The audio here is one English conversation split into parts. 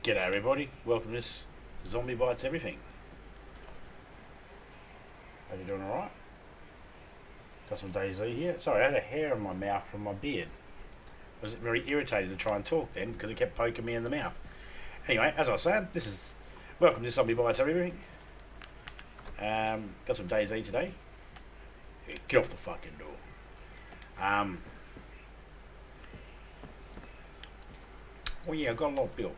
G'day everybody, welcome to this Zombie Bites Everything. Hope you're doing alright. Got some DayZ here. Sorry, I had a hair in my mouth from my beard. I was very irritated to try and talk then because it kept poking me in the mouth. Anyway, as I was saying, welcome to Zombie Bites Everything. Got some DayZ today. Yeah, get off the fucking door. Well, yeah, I've got a lot built.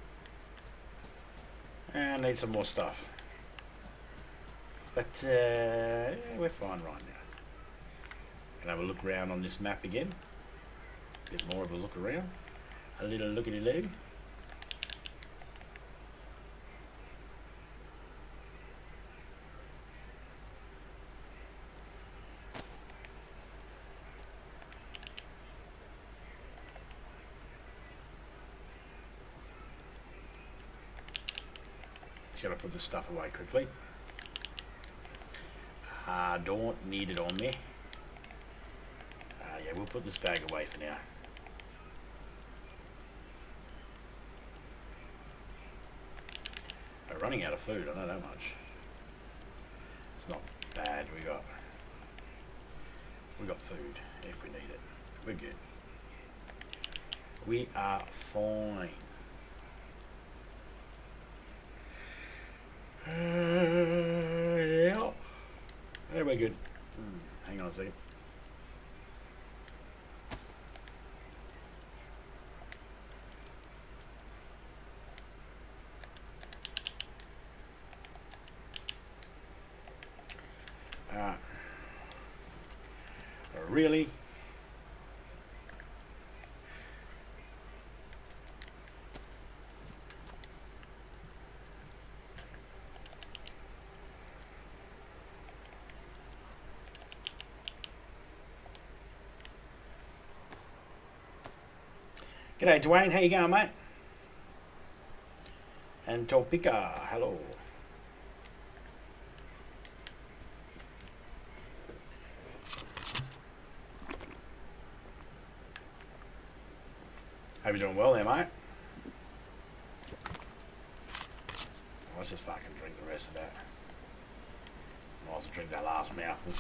I need some more stuff. But yeah, we're fine right now. Can have a look around on this map again. A bit more of a look around. A little lookity-loo. Gotta put the stuff away quickly. I don't need it on me. Yeah, we'll put this bag away for now. We're running out of food, I don't know much. It's not bad, we got food if we need it. We're good. We are fine. Yeah. Yeah, we're good. Hang on a second. Really? G'day Dwayne, how you going, mate? And Topeka, hello. Hope you're doing well there, mate. Let's just fucking drink the rest of that. Might as well drink that last mouthful.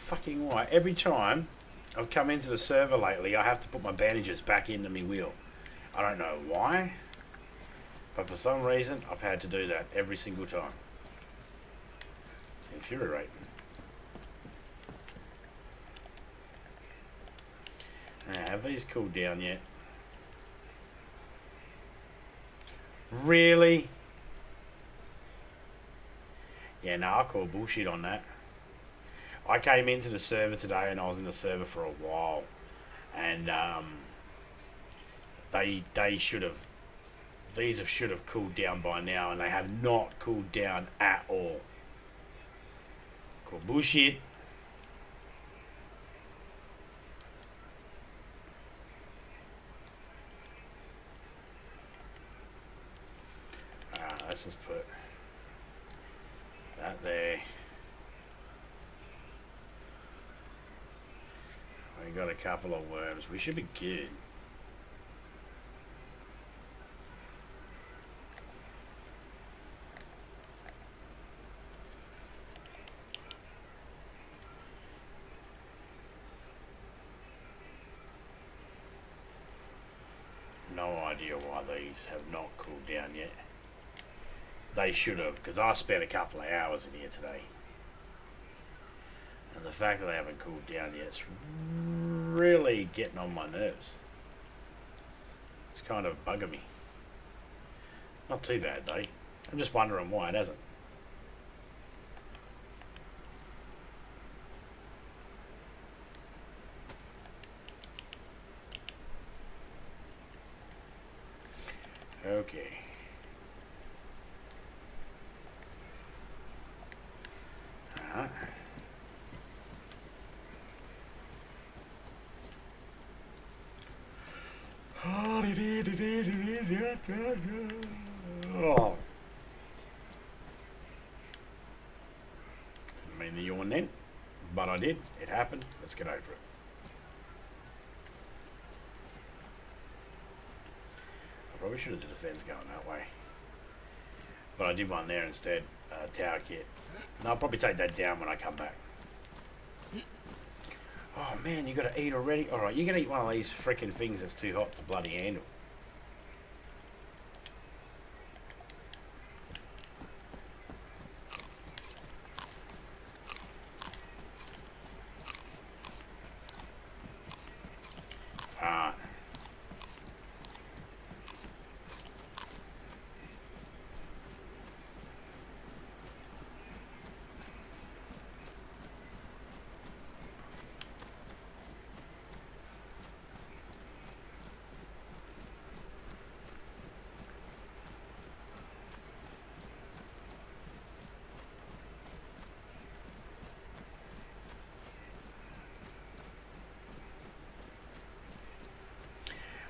Fucking why? Every time I've come into the server lately, I have to put my bandages back into my wheel. I don't know why, but for some reason I've had to do that every single time. It's infuriating. Have these cooled down yet? Really? Yeah, no, I call bullshit on that. I came into the server today and I was in the server for a while, and these should have cooled down by now, and they have not cooled down at all. Cool bullshit. Let's just put that there. We got a couple of worms. We should be good. No idea why these have not cooled down yet. They should have, because I spent a couple of hours in here today. And the fact that they haven't cooled down yet is really getting on my nerves. It's kind of bugging me. Not too bad though. I'm just wondering why it hasn't. Okay. Oh. Didn't mean to yawn then. But I did. It happened. Let's get over it. I probably should have did a fence going that way. But I did one there instead. Tower kit. And I'll probably take that down when I come back. Oh man, you got to eat already? Alright, you got to eat one of these freaking things that's too hot to bloody handle.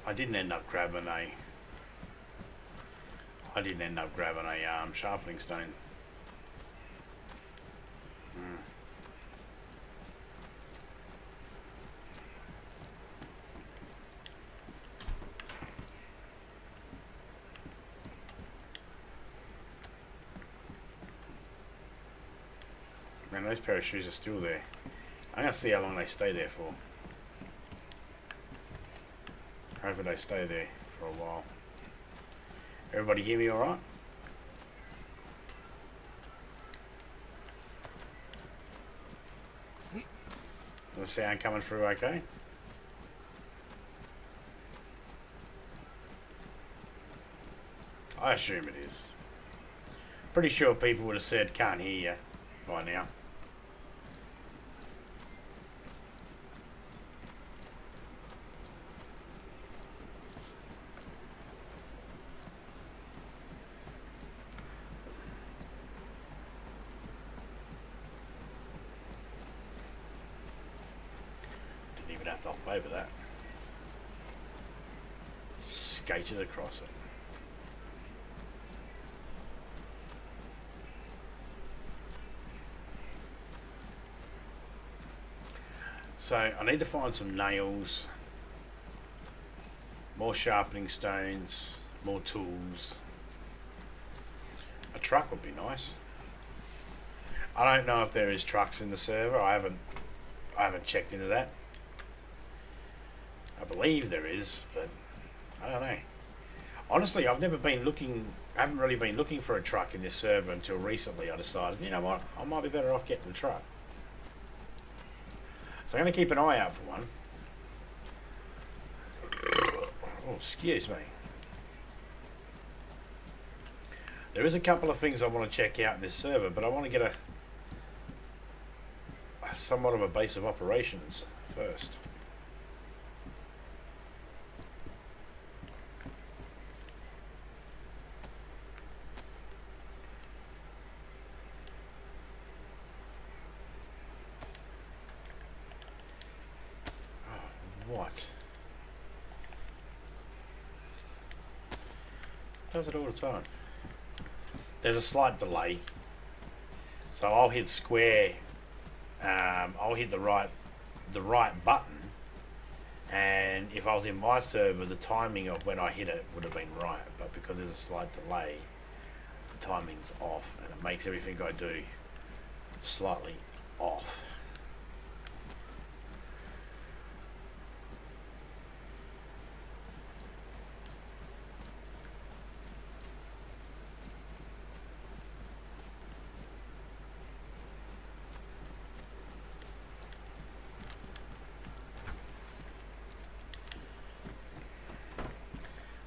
I didn't end up grabbing a sharpening stone. Man, those pair of shoes are still there. I'm gonna see how long they stay there for. Hopefully they stay there for a while. Everybody hear me alright? The sound coming through okay? I assume it is. Pretty sure people would have said can't hear you by now. Have to hop over that. Skated across it. So I need to find some nails, more sharpening stones, more tools. A truck would be nice. I don't know if there is trucks in the server. I haven't checked into that. I believe there is, but I don't know. Honestly, I haven't really been looking for a truck in this server until recently. I decided, you know what, I might be better off getting a truck. So I'm going to keep an eye out for one. Oh, excuse me. There is a couple of things I want to check out in this server, but I want to get somewhat of a base of operations first. What? Does it all the time. There's a slight delay, so I'll hit square. I'll hit the right button, and if I was in my server, the timing of when I hit it would have been right. But because there's a slight delay, the timing's off, and it makes everything I do slightly off.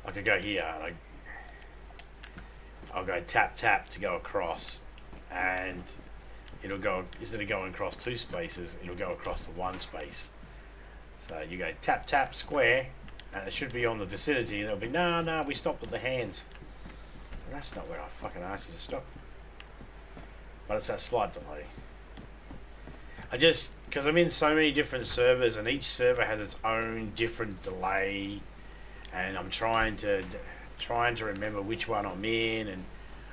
I could go here, and I'll go tap tap to go across, and it'll go, instead of going across two spaces, it'll go across the one space. So you go tap tap square, and it should be on the vicinity, and it'll be no, we stopped at the hands. Well, that's not where I fucking asked you to stop. But it's that slight delay. Because I'm in so many different servers, and each server has its own different delay. And I'm trying to remember which one I'm in and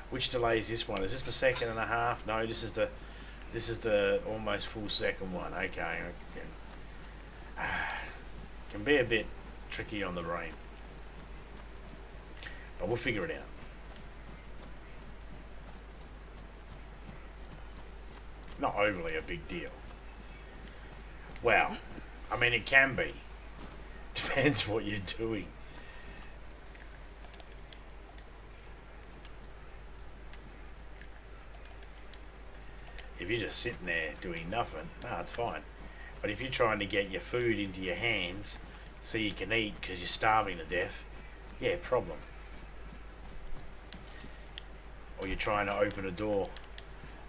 which delay is this one. Is this the 2.5 seconds? No, this is the This is the almost full second one. Okay. Can be a bit tricky on the brain. But we'll figure it out. Not overly a big deal. Well, I mean it can be. Depends what you're doing. If you're just sitting there doing nothing, no, it's fine. But if you're trying to get your food into your hands so you can eat because you're starving to death, yeah, problem. Or you're trying to open a door.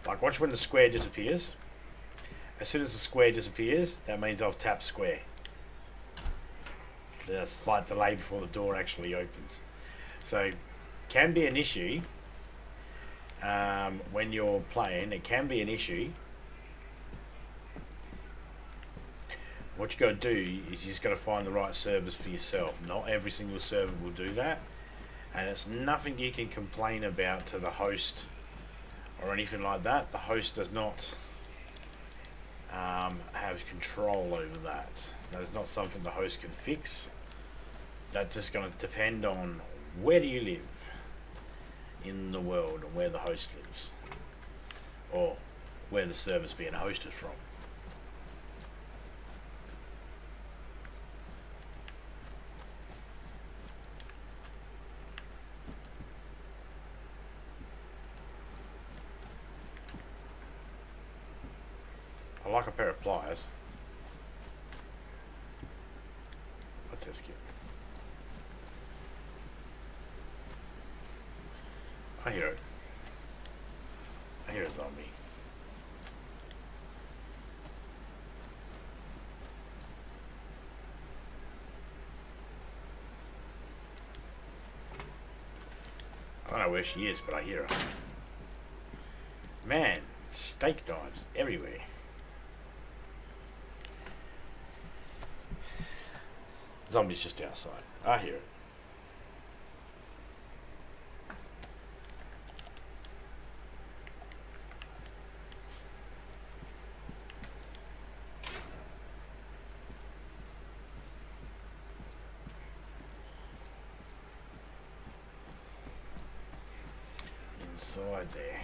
Like, watch when the square disappears. As soon as the square disappears, that means I've tapped square. There's a slight delay before the door actually opens. So, can be an issue when you're playing. It can be an issue. What you got to do is you just got to find the right servers for yourself. Not every single server will do that, and it's nothing you can complain about to the host or anything like that. The host does not have control over that. That is not something the host can fix. That's just going to depend on where do you live in the world and where the host lives, or where the server's being hosted from. I like a pair of pliers. A test kit. I hear it. I hear a zombie. I don't know where she is, but I hear her. Man, steak knives everywhere. Zombie's just outside. I hear it. Inside there.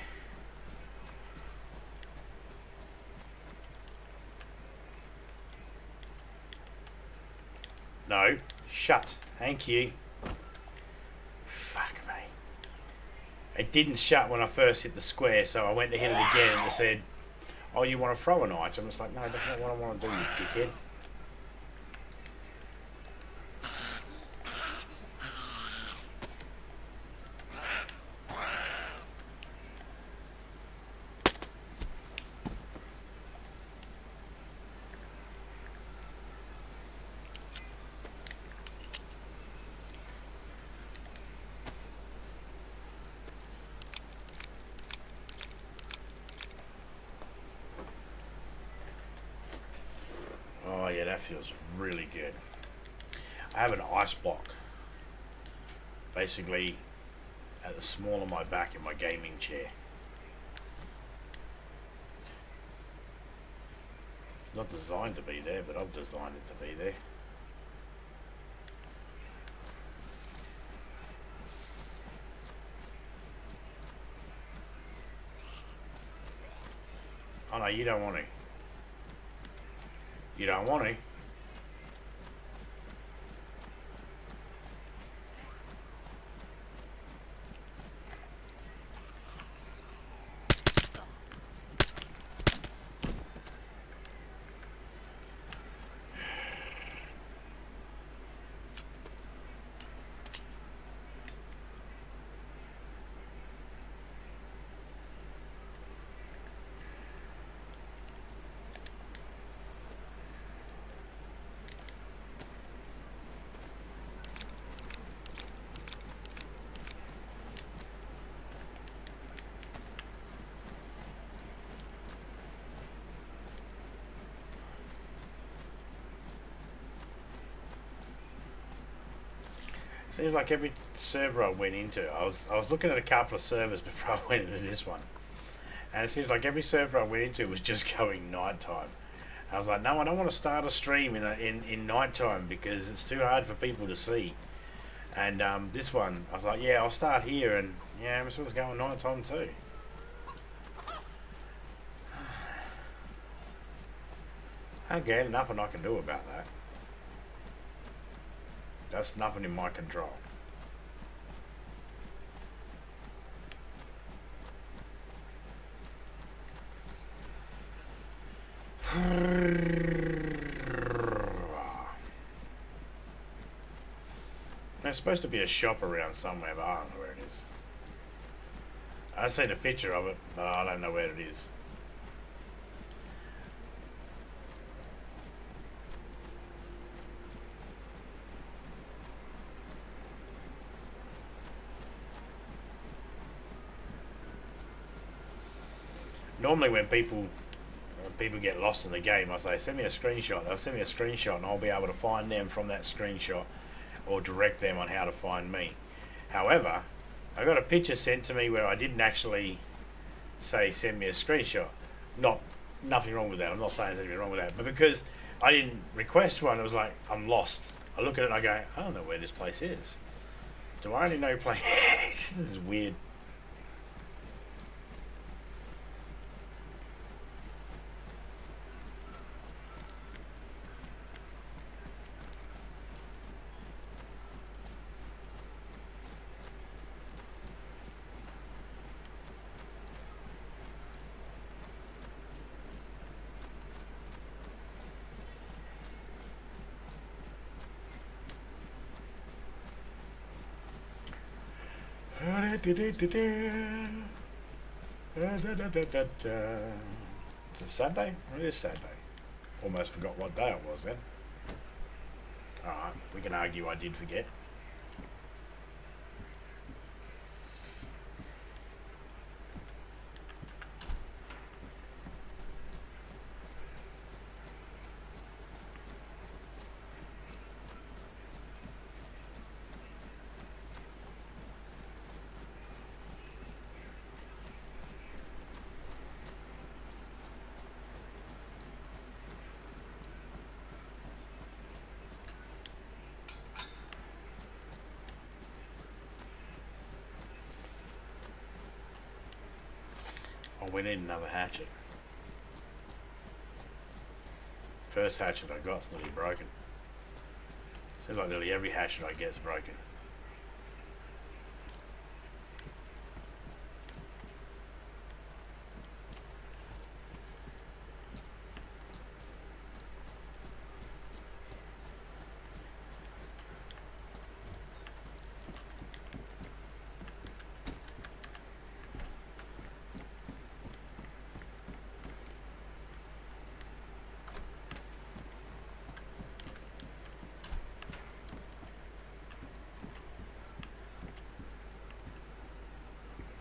No, shut. Thank you. Fuck me. It didn't shut when I first hit the square, so I went to hit it again and it said, oh, you want to throw an item? It's like, no, that's not what I want to do, you dickhead. Oh yeah, that feels really good. I have an ice block, basically at the small of my back in my gaming chair. Not designed to be there, but I've designed it to be there. Oh no, you don't want to. You don't want to. Seems like every server I went into, I was looking at a couple of servers before I went into this one, And it seems like every server I went into was just going nighttime. I was like, no, I don't want to start a stream in nighttime because it's too hard for people to see. And this one, I was like, yeah, I'll start here, and yeah, I'm supposed to go nighttime too. Okay, nothing I can do about that. That's nothing in my control. There's supposed to be a shop around somewhere, but I don't know where it is. I've seen a picture of it, but I don't know where it is. Normally when people get lost in the game, I say, send me a screenshot. They'll send me a screenshot and I'll be able to find them from that screenshot or direct them on how to find me. However, I got a picture sent to me where I didn't actually say send me a screenshot. Nothing wrong with that. I'm not saying there's anything wrong with that. But because I didn't request one, it was like, I'm lost. I look at it and I go, I don't know where this place is. Do I only know place? This is weird. Is it Saturday? It is Saturday. Almost forgot what day it was then. Alright, we can argue I did forget. Oh, we need another hatchet. First hatchet I got's nearly broken. Seems like nearly every hatchet I get is broken.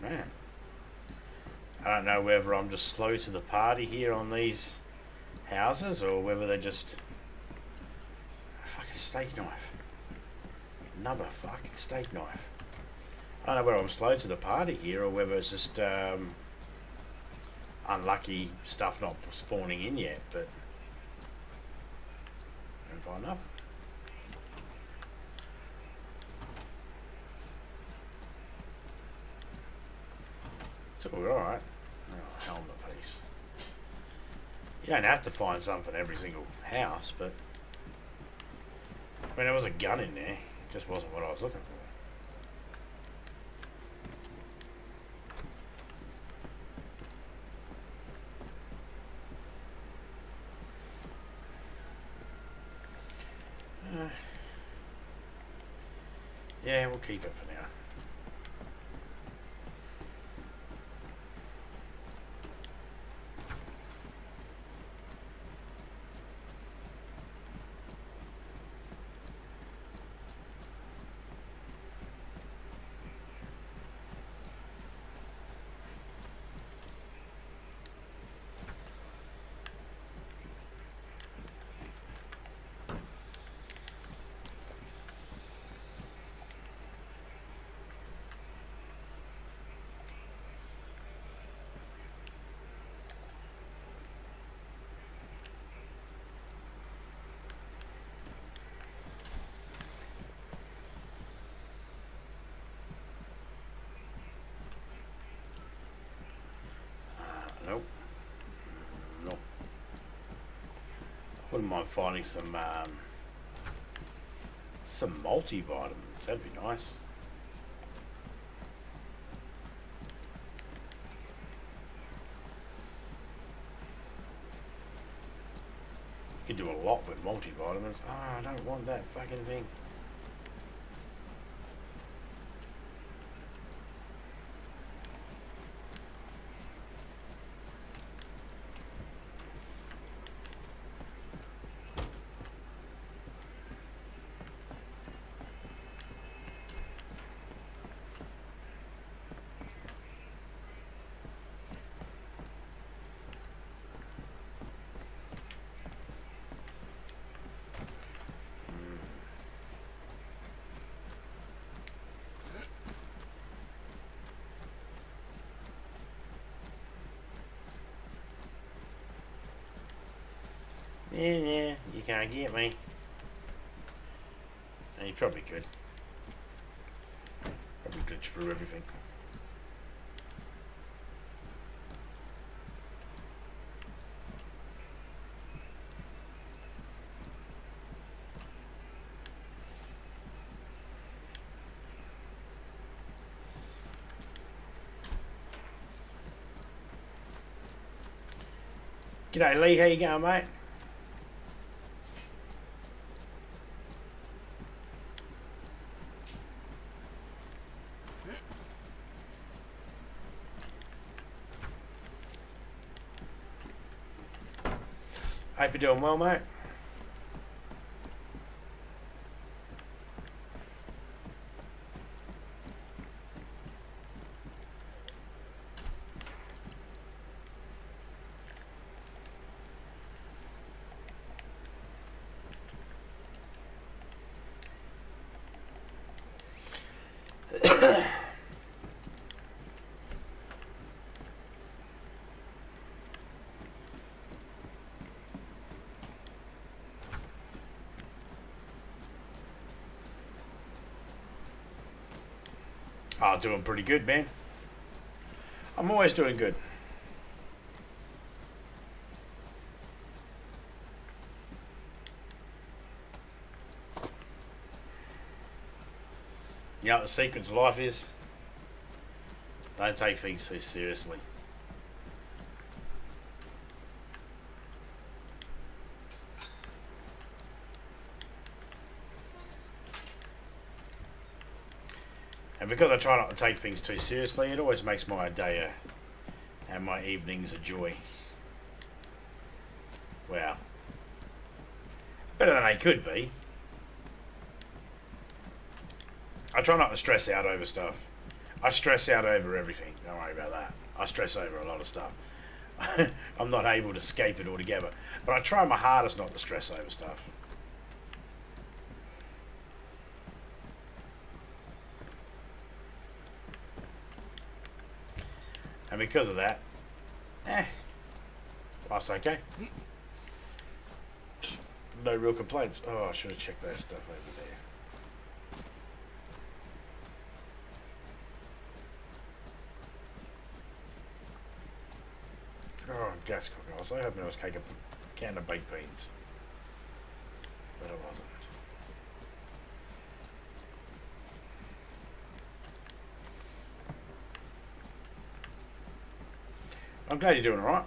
Man, I don't know whether I'm just slow to the party here on these houses or whether they're just a fucking steak knife. Another fucking steak knife. I don't know whether I'm slow to the party here or whether it's just unlucky stuff not spawning in yet, but I don't find enough. Alright. Oh, helmet piece. You don't have to find something in every single house, but I mean, there was a gun in there. It just wasn't what I was looking for. Yeah, we'll keep it for now. Wouldn't mind finding some multivitamins. That'd be nice. You can do a lot with multivitamins. Oh, I don't want that fucking thing. Yeah, you can't get me. And you probably could. Probably glitch through everything. G'day Lee, how you going, mate? Hope you're doing well, mate. Oh, doing pretty good, man. I'm always doing good. You know what the secret to life is? Don't take things too seriously. And because I try not to take things too seriously, it always makes my day and my evenings a joy. Wow. Better than they could be. I try not to stress out over stuff. I stress out over everything. Don't worry about that. I stress over a lot of stuff. I'm not able to escape it altogether. But I try my hardest not to stress over stuff. And because of that, life's okay. No real complaints. Oh, I should have checked that stuff over there. Oh, gas cooker. I was so hoping it was a can of baked beans. But it wasn't. I'm glad you're doing alright.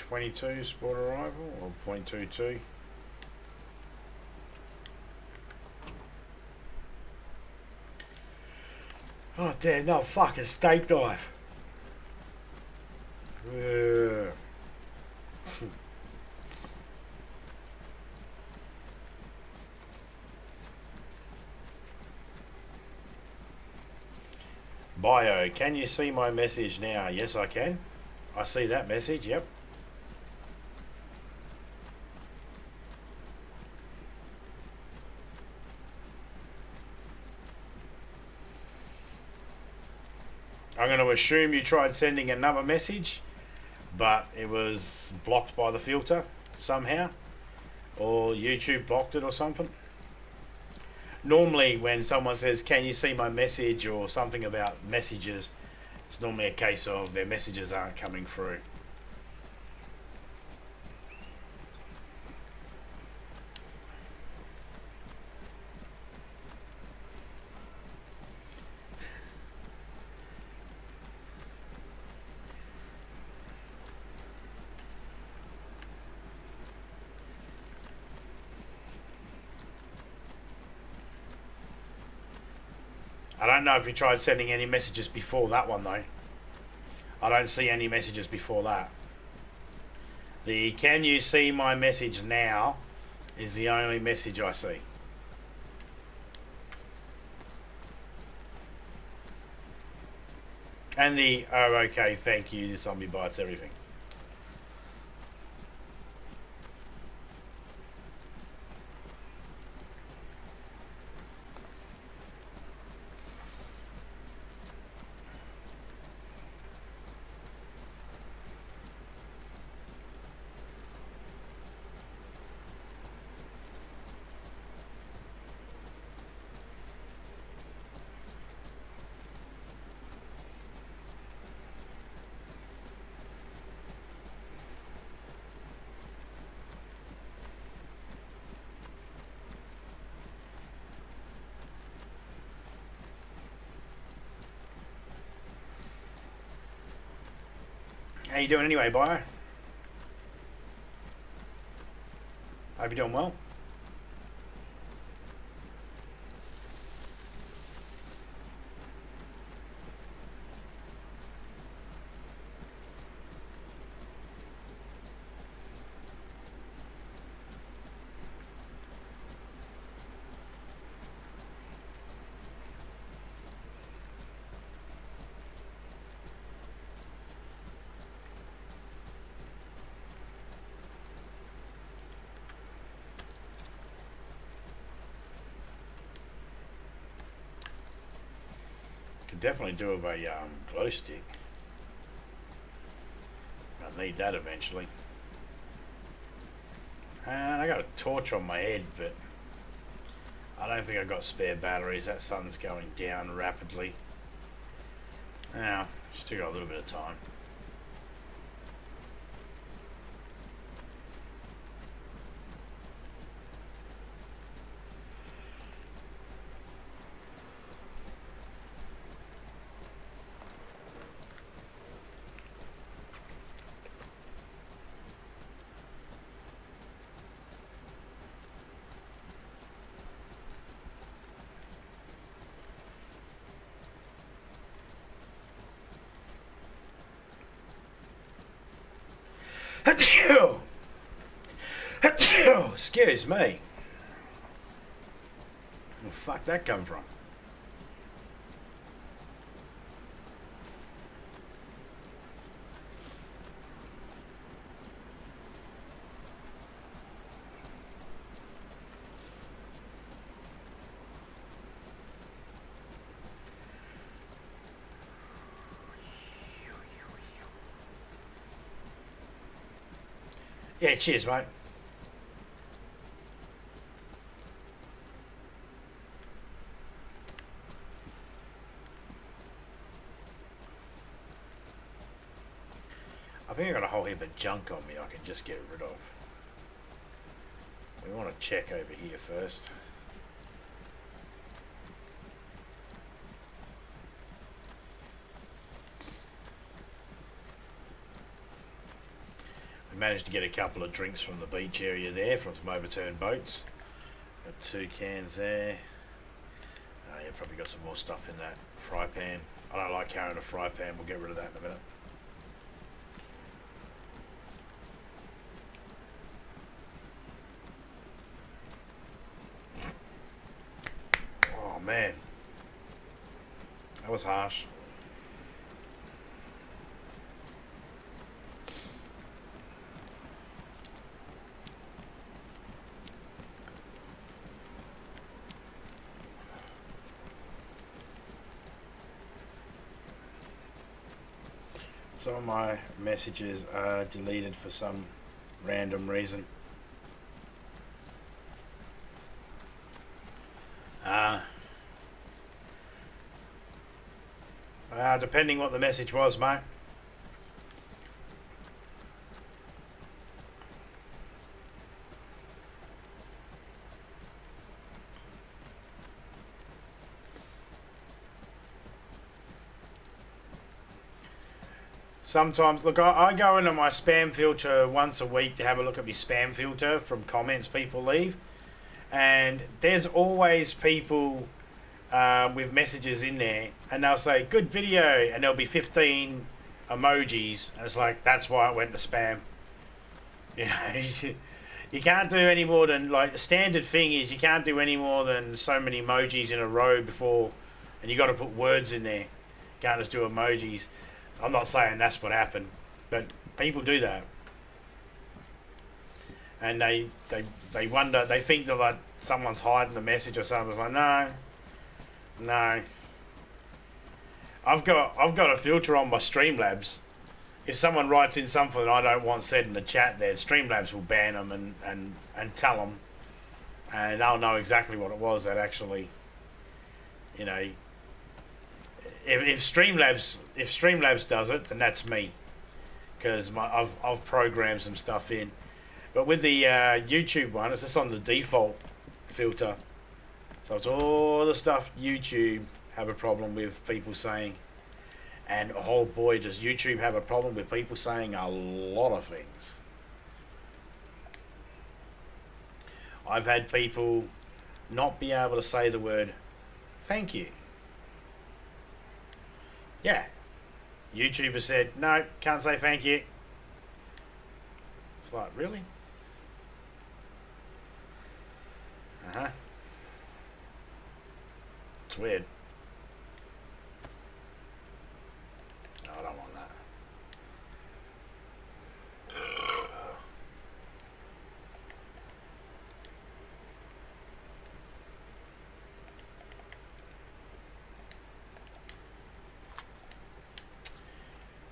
.22 sport arrival or .22. Oh damn, no fucking steak knife. Bio, can you see my message now? Yes, I can. I see that message, yep. I'm going to assume you tried sending another message, but it was blocked by the filter somehow, or YouTube blocked it or something. Normally when someone says, can you see my message, or something about messages, it's normally a case of their messages aren't coming through. I don't know if you tried sending any messages before that one though. I don't see any messages before that. The can you see my message now is the only message I see. And the oh okay, thank you, the zombie bites everything. How you doing anyway, Bio? Hope you're doing well. Could definitely do with a glow stick. I'll need that eventually. And I got a torch on my head, but I don't think I've got spare batteries. That sun's going down rapidly. Now, still got a little bit of time. Excuse me. Where the fuck that come from? Yeah, cheers, mate. I think I got a whole heap of junk on me I can just get rid of. We want to check over here first. We managed to get a couple of drinks from the beach area there from some overturned boats. Got 2 cans there. Oh, yeah, probably got some more stuff in that fry pan. I don't like carrying a fry pan, we'll get rid of that in a minute. Oh man, that was harsh. Some of my messages are deleted for some random reason. Depending what the message was, mate. Sometimes, look, I go into my spam filter once a week to have a look at my spam filter from comments people leave. And there's always people with messages in there, and they'll say, good video, and there'll be 15 emojis, and it's like, that's why it went to spam. You know, you can't do any more than, like, the standard thing is you can't do any more than so many emojis in a row before, and you got to put words in there. You can't just do emojis. I'm not saying that's what happened, but people do that, and they wonder, they think that like someone's hiding the message or something. It's like, no. I've got a filter on my Streamlabs. If someone writes in something I don't want said in the chat, there, Streamlabs will ban them and tell them, and they'll know exactly what it was that actually, you know. If Streamlabs does it, then that's me, because I've programmed some stuff in. But with the YouTube one, it's just on the default filter, so it's all the stuff YouTube have a problem with people saying, and oh boy, does YouTube have a problem with people saying a lot of things. I've had people not be able to say the word thank you. Yeah, YouTube has said, no, can't say thank you. It's like, really? It's weird. No, I don't want that.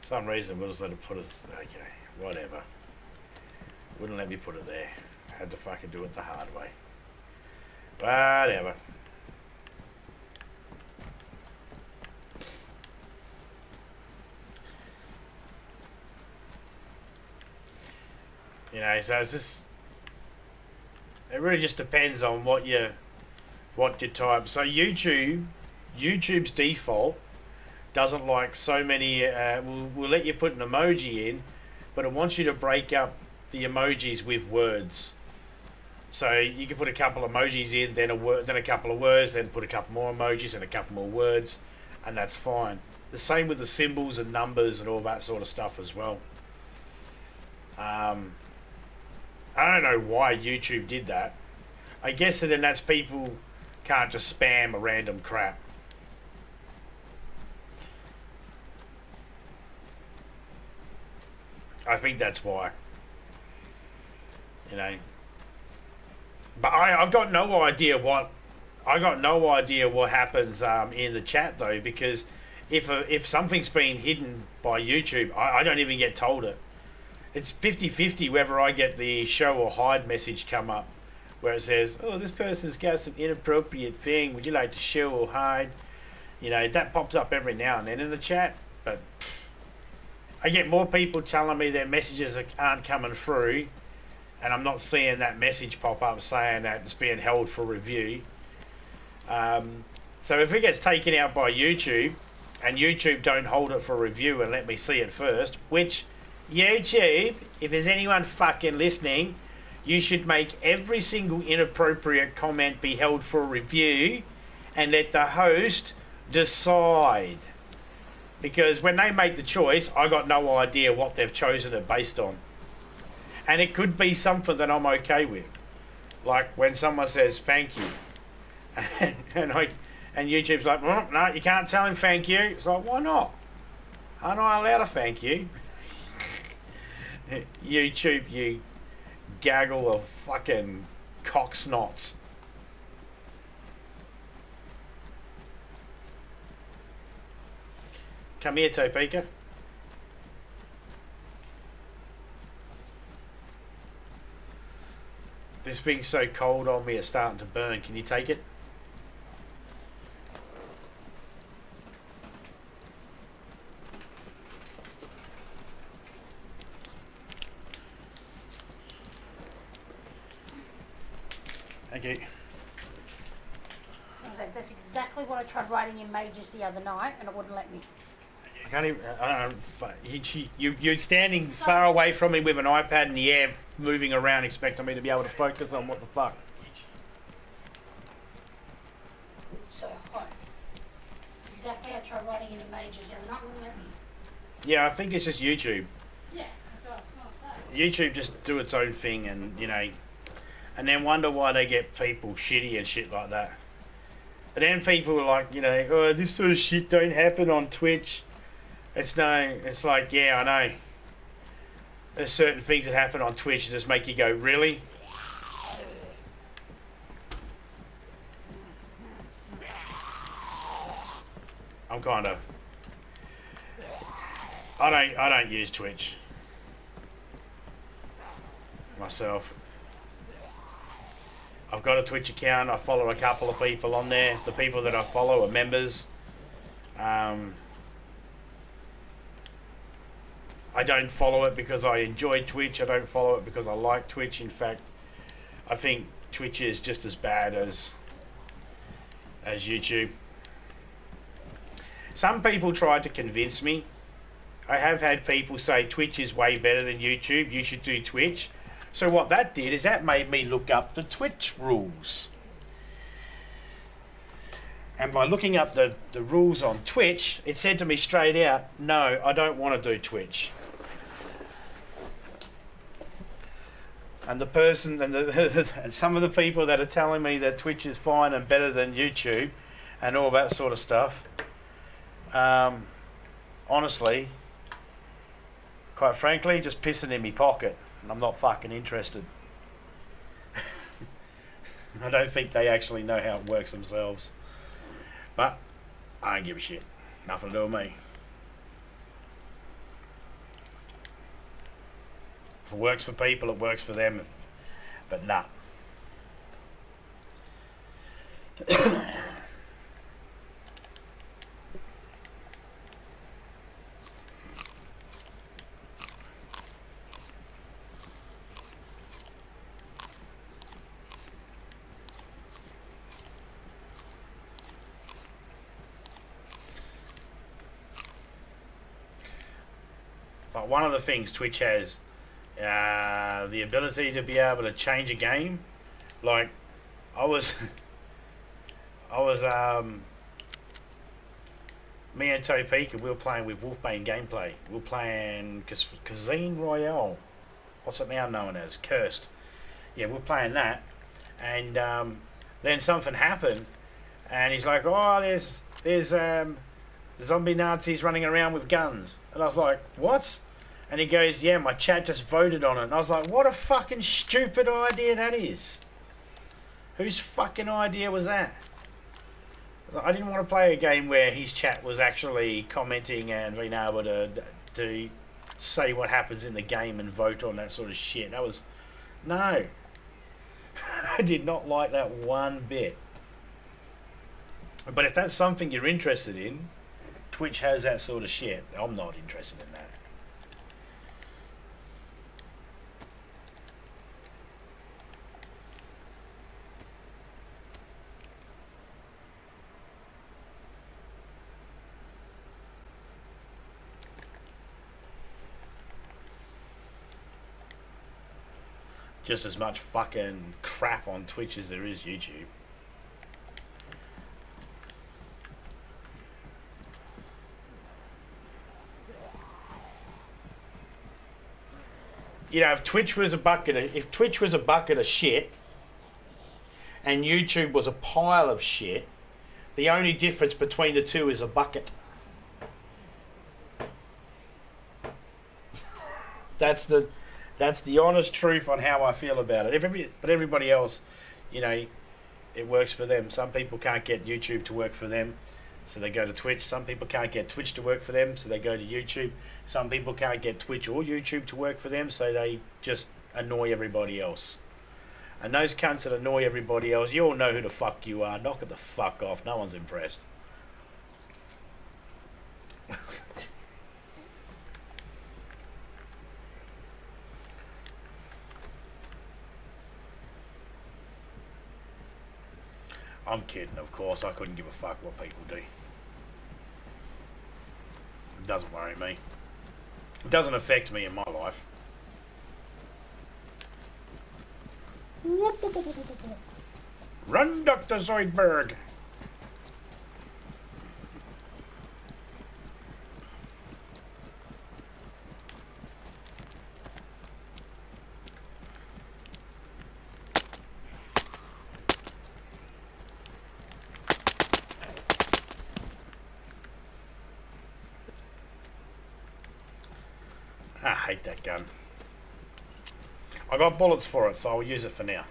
For some reason we'll just let it put us, okay, whatever. Wouldn't let me put it there. Had to fucking do it the hard way. Whatever. You know, so it's just, it really just depends on what you type. So YouTube's default doesn't like so many, will let you put an emoji in, but it wants you to break up the emojis with words. So you can put a couple of emojis in, then a couple of words, then put a couple more emojis and a couple more words, and that's fine. The same with the symbols and numbers and all that sort of stuff as well. I don't know why YouTube did that. I guess that then that's people can't just spam a random crap. I think that's why. You know. But I've got no idea what happens in the chat though, because if something's been hidden by YouTube, I don't even get told it. It's 50-50 whether I get the show or hide message come up where it says, oh, this person's got some inappropriate thing, would you like to show or hide? You know, that pops up every now and then in the chat, but I get more people telling me their messages aren't coming through, and I'm not seeing that message pop up saying that it's being held for review. So if it gets taken out by YouTube, and YouTube don't hold it for review and let me see it first, which YouTube, if there's anyone fucking listening, you should make every single inappropriate comment be held for review and let the host decide. Because when they make the choice, I got no idea what they've chosen it based on. And it could be something that I'm okay with. Like when someone says thank you. And YouTube's like, well, no, you can't tell him thank you. It's like, why not? Aren't I allowed to thank you? YouTube, you gaggle of fucking cocksnots. Come here, Topeka. This being so cold on me, it's starting to burn. Can you take it? Thank you. That's exactly what I tried writing in Majors the other night, and it wouldn't let me. I can't even. You're standing far away from me with an iPad in the air, moving around, expecting me to be able to focus on what the fuck. It's so hot. Exactly, I tried writing in Majors the other night, wouldn't let me. Yeah, I think it's just YouTube. Yeah, that's what I was going to say. YouTube just do its own thing, and and then wonder why they get people shitty and shit like that. But then people are like, oh, this sort of shit don't happen on Twitch. It's like, yeah, I know. There's certain things that happen on Twitch that just make you go, really? I'm kind of... I don't use Twitch myself. I've got a Twitch account. I follow a couple of people on there. The people that I follow are members. I don't follow it because I enjoy Twitch. I don't follow it because I like Twitch. In fact, I think Twitch is just as bad as YouTube. Some people tried to convince me. I have had people say Twitch is way better than YouTube. You should do Twitch. So what that did is that made me look up the Twitch rules. And by looking up the rules on Twitch, it said to me straight out, no, I don't want to do Twitch. And the person and some of the people that are telling me that Twitch is fine and better than YouTube and all that sort of stuff, honestly, quite frankly, just pissing in my pocket. And I'm not fucking interested. I don't think they actually know how it works themselves. But I don't give a shit. Nothing to do with me. If it works for people, it works for them. But nah. But one of the things Twitch has, the ability to be able to change a game. Like, me and Topeka, we were playing with Wolfbane gameplay. We were playing Casino Royale. What's it now known as? Cursed. Yeah, we were playing that. And then something happened. And he's like, oh, there's zombie Nazis running around with guns. And I was like, what? And he goes, yeah, my chat just voted on it. And I was like, what a fucking stupid idea that is. Whose fucking idea was that? I didn't want to play a game where his chat was actually commenting and being able to say what happens in the game and vote on that sort of shit. That was... No. I did not like that one bit. But if that's something you're interested in, Twitch has that sort of shit. I'm not interested in that. Just as much fucking crap on Twitch as there is YouTube. If Twitch was a bucket of shit and YouTube was a pile of shit, the only difference between the two is a bucket. That's the honest truth on how I feel about it. But everybody else, it works for them. Some people can't get YouTube to work for them, so they go to Twitch. Some people can't get Twitch to work for them, so they go to YouTube. Some people can't get Twitch or YouTube to work for them, so they just annoy everybody else. And those cunts that annoy everybody else, you all know who the fuck you are. Knock it the fuck off. No one's impressed. I'm kidding, of course. I couldn't give a fuck what people do. It doesn't worry me. It doesn't affect me in my life. Run, Dr. Zoidberg! I hate that gun. I got bullets for it, so I'll use it for now.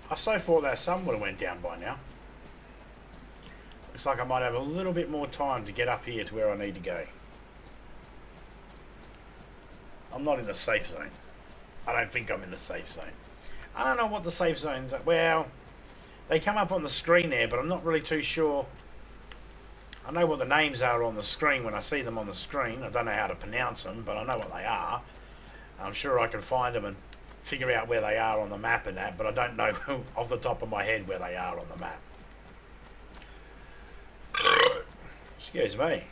I so thought that sun would have went down by now. Looks like I might have a little bit more time to get up here to where I need to go. I'm not in the safe zone. I don't think I'm in the safe zone. I don't know what the safe zones are. Well, they come up on the screen there, but I'm not really too sure. I know what the names are on the screen when I see them on the screen. I don't know how to pronounce them, but I know what they are. I'm sure I can find them and figure out where they are on the map and that, but I don't know off the top of my head where they are on the map. Excuse me.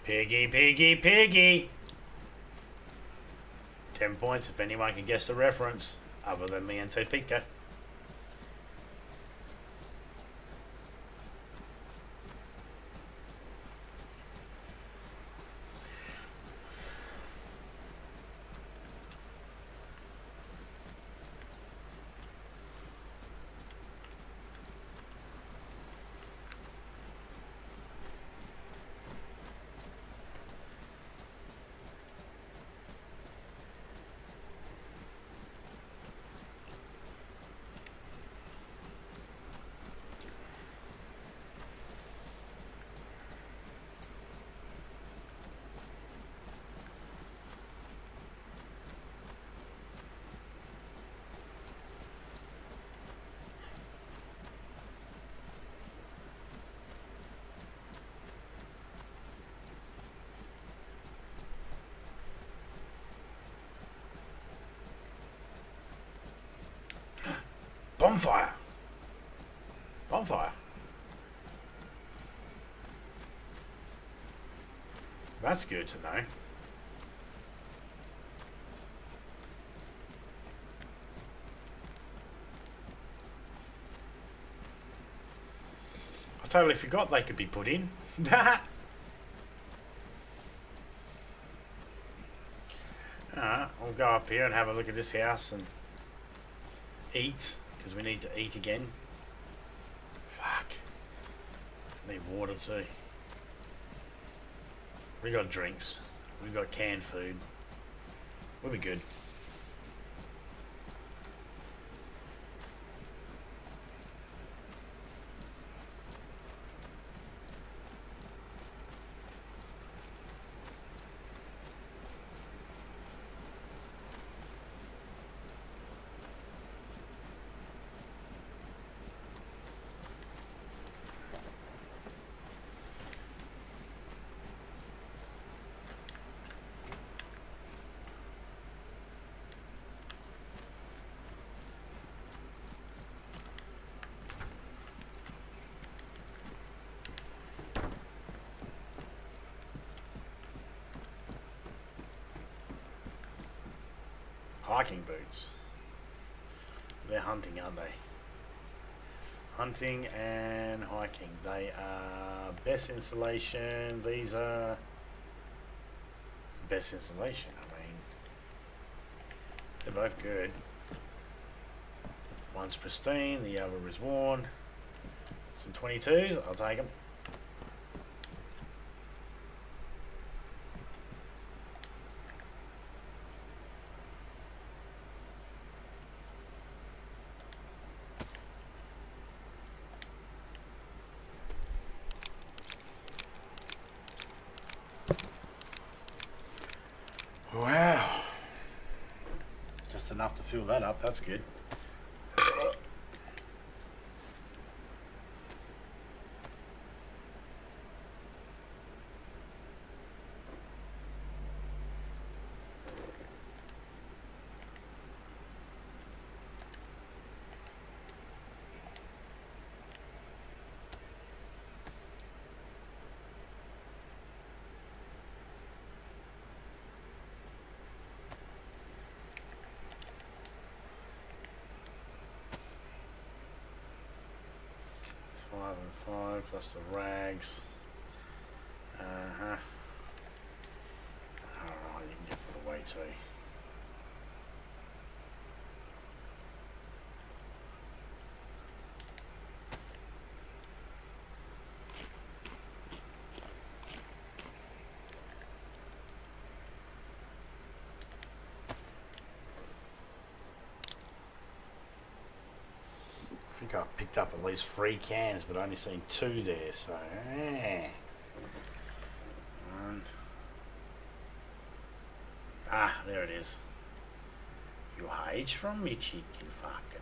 Piggy, piggy, piggy. 10 points if anyone can guess the reference. other than me and Topeka. Bonfire! Bonfire! That's good to know. I totally forgot they could be put in. Alright, we'll go up here and have a look at this house and eat, because we need to eat again. Fuck. Need water too. We got drinks. We got canned food. We'll be good. Hiking boots. They're hunting, aren't they? Hunting and hiking. They are best insulation. These are best insulation. I mean, they're both good. One's pristine, the other is worn. Some 22s, I'll take them. Wow. Just enough to fill that up, that's good. Five and 5 plus the rags. Alright, you can get for the way too. I think I've picked up at least 3 cans, but only seen 2 there, so there it is. You hide from me, chicken fucker.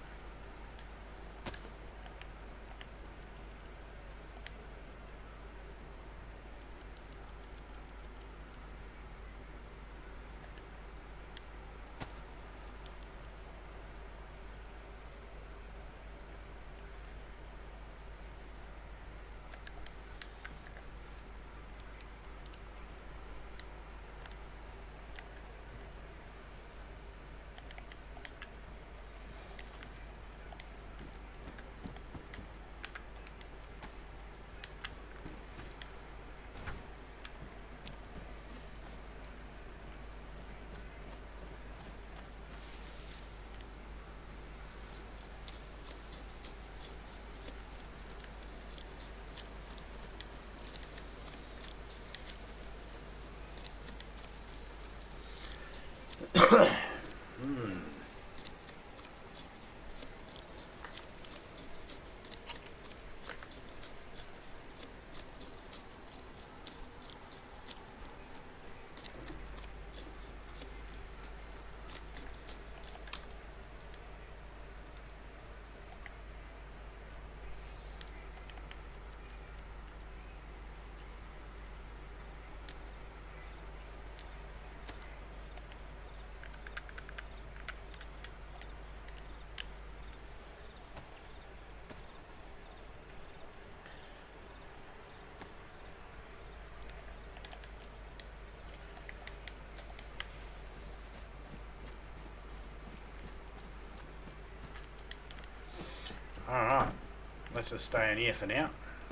let's just stay in here for now.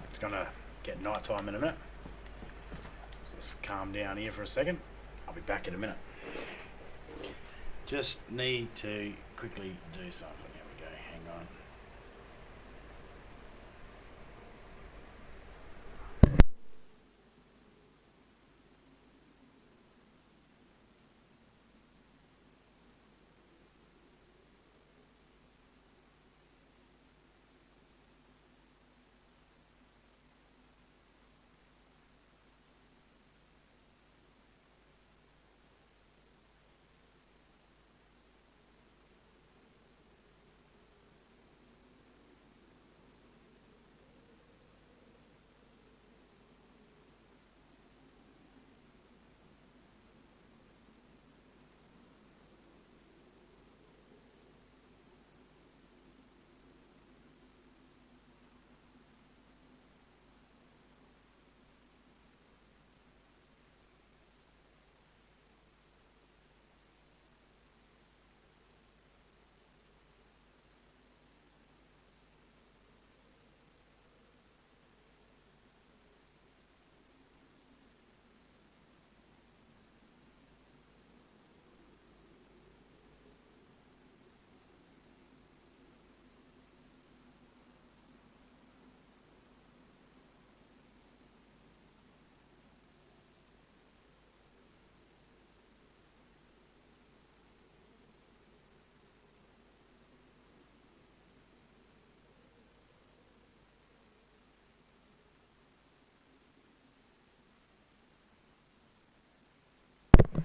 It's gonna get night time in a minute. So let's calm down here for a second. I'll be back in a minute. Just need to quickly do something. Here we go, hang on.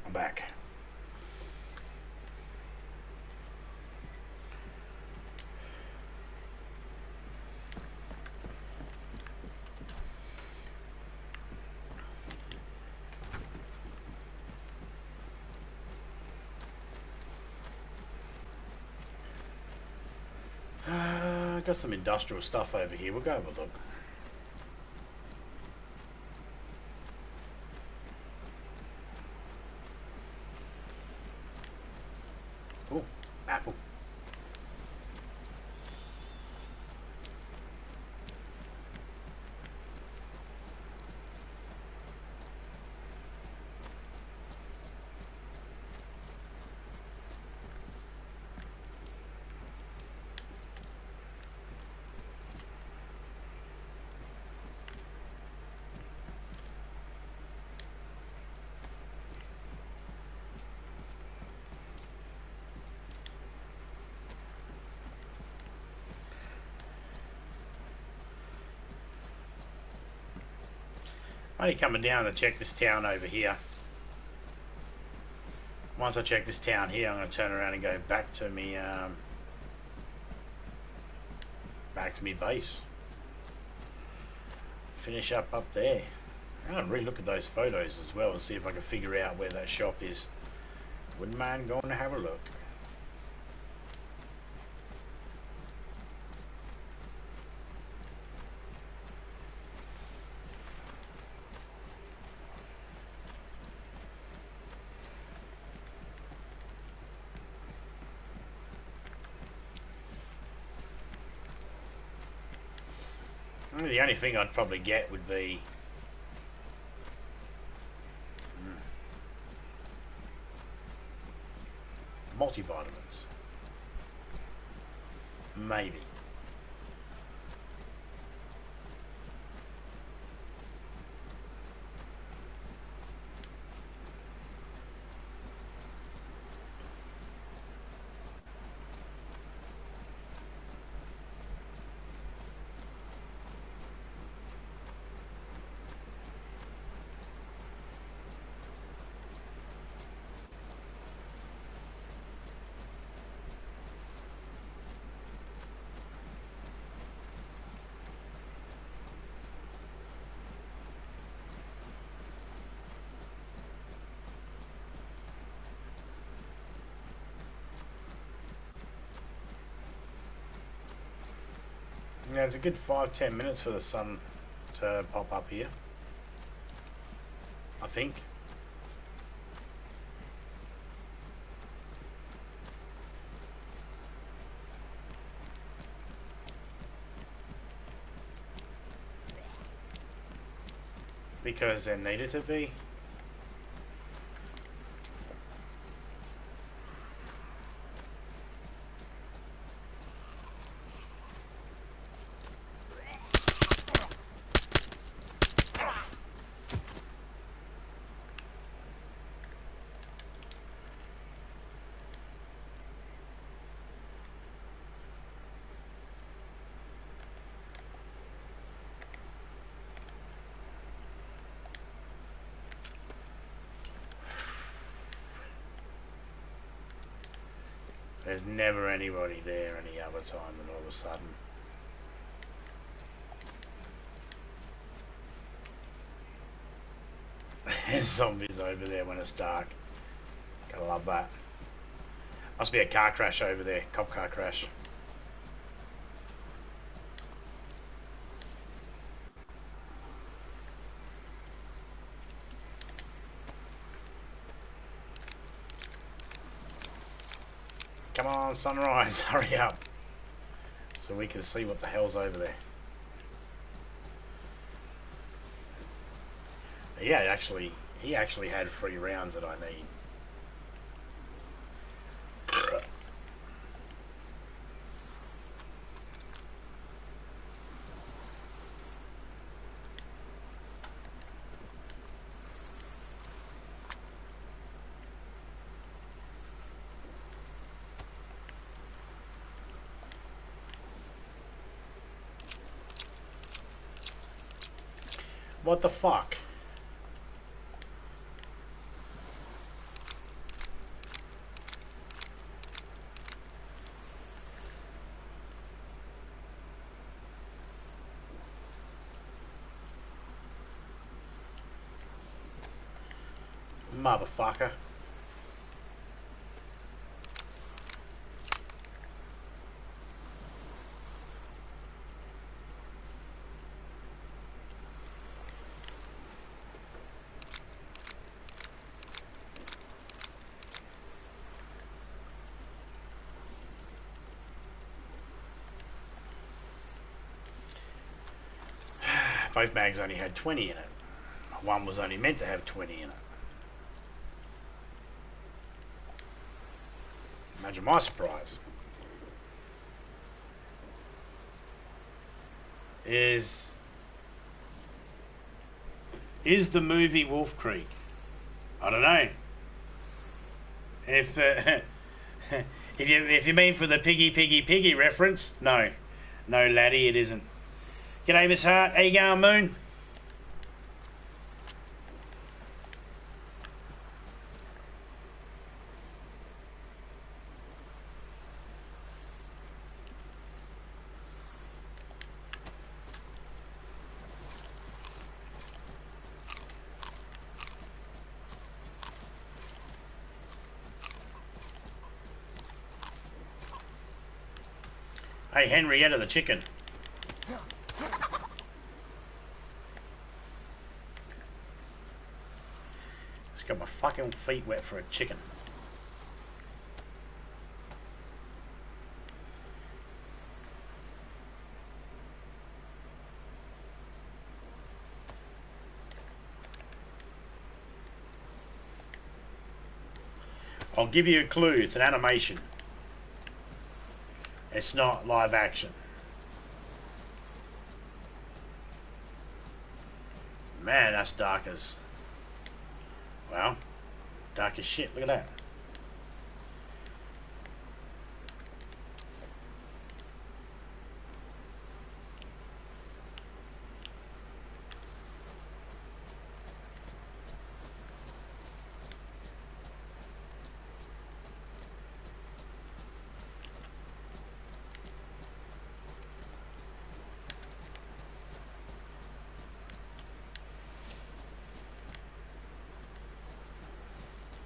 I'm back. Got some industrial stuff over here. We'll go have a look. Oh, apple. Only coming down to check this town over here. Once I check this town here, I'm going to turn around and go back to me base. Finish up there. I'm going to re-look at those photos as well and see if I can figure out where that shop is. Wouldn't mind going to have a look. The only thing I'd probably get would be multivitamins. Maybe. Yeah, it's a good 5-10 minutes for the sun to pop up here, I think. because there needed to be. There's never anybody there any other time than all of a sudden. There's zombies over there when it's dark. Gotta love that. Must be a car crash over there. Cop car crash. Come on, sunrise, hurry up. So we can see what the hell's over there. Yeah, he actually had 3 rounds that I need. What the fuck? Motherfucker. Both mags only had 20 in it. One was only meant to have 20 in it. Imagine my surprise. Is the movie Wolf Creek? I don't know. If if you mean for the piggy reference, no, laddie, it isn't. G'day, Miss Hart. How you going, Moon? Hey, Henrietta the chicken. Just got my fucking feet wet for a chicken. I'll give you a clue. It's an animation. It's not live action. Man, that's dark as... Well, dark as shit. Look at that.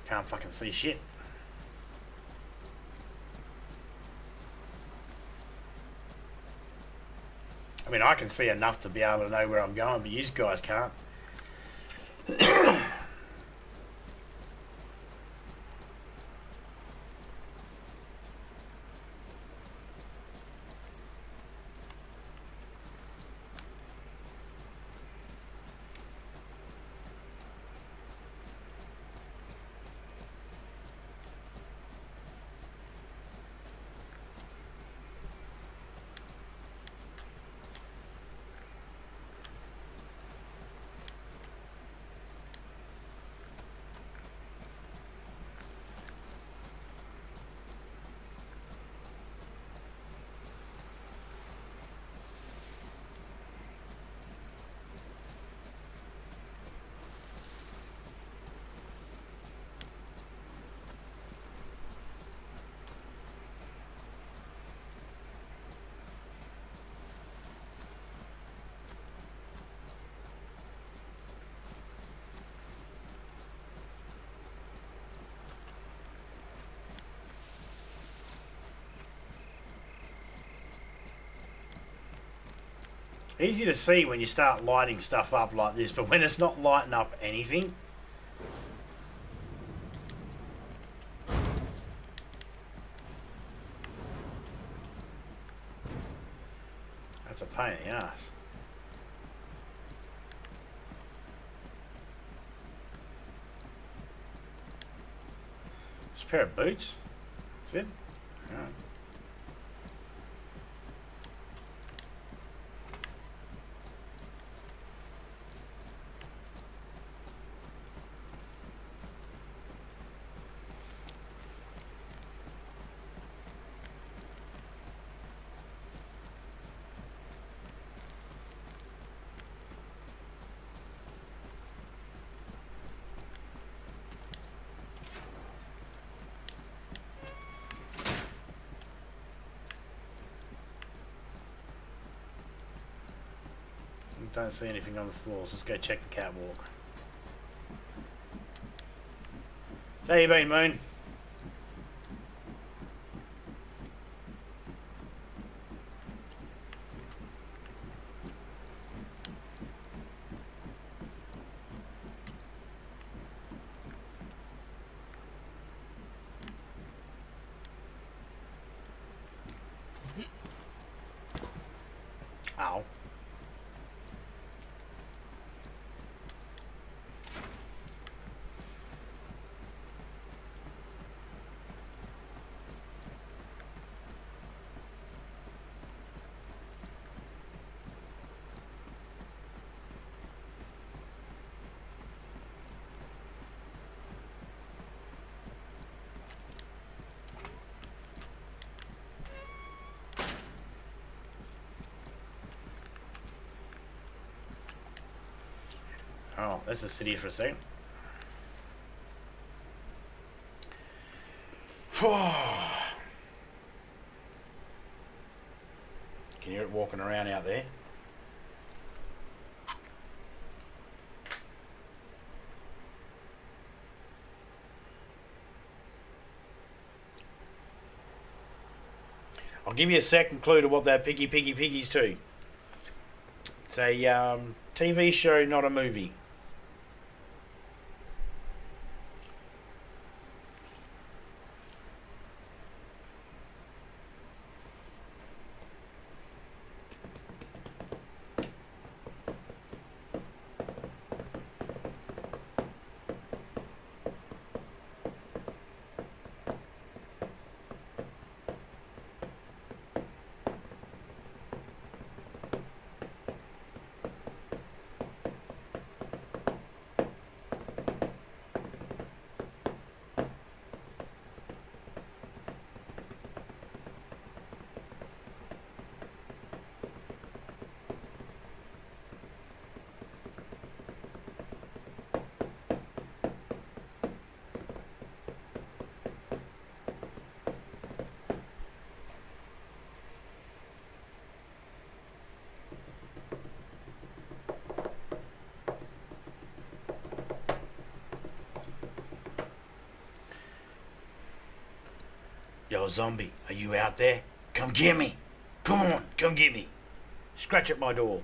Can't fucking see shit. I mean, I can see enough to be able to know where I'm going, but you guys can't. Easy to see when you start lighting stuff up like this, but when it's not lighting up anything, that's a pain in the ass. It's a pair of boots. That's it. Alright. Don't see anything on the floors. Let's go check the catwalk. How you been, Moon? Ow. Oh, let's just sit here for a second. Can you hear it walking around out there? I'll give you a second clue to what that piggy's to. It's a TV show, not a movie. Yo, zombie, are you out there? Come get me. Come on, come get me. Scratch at my door.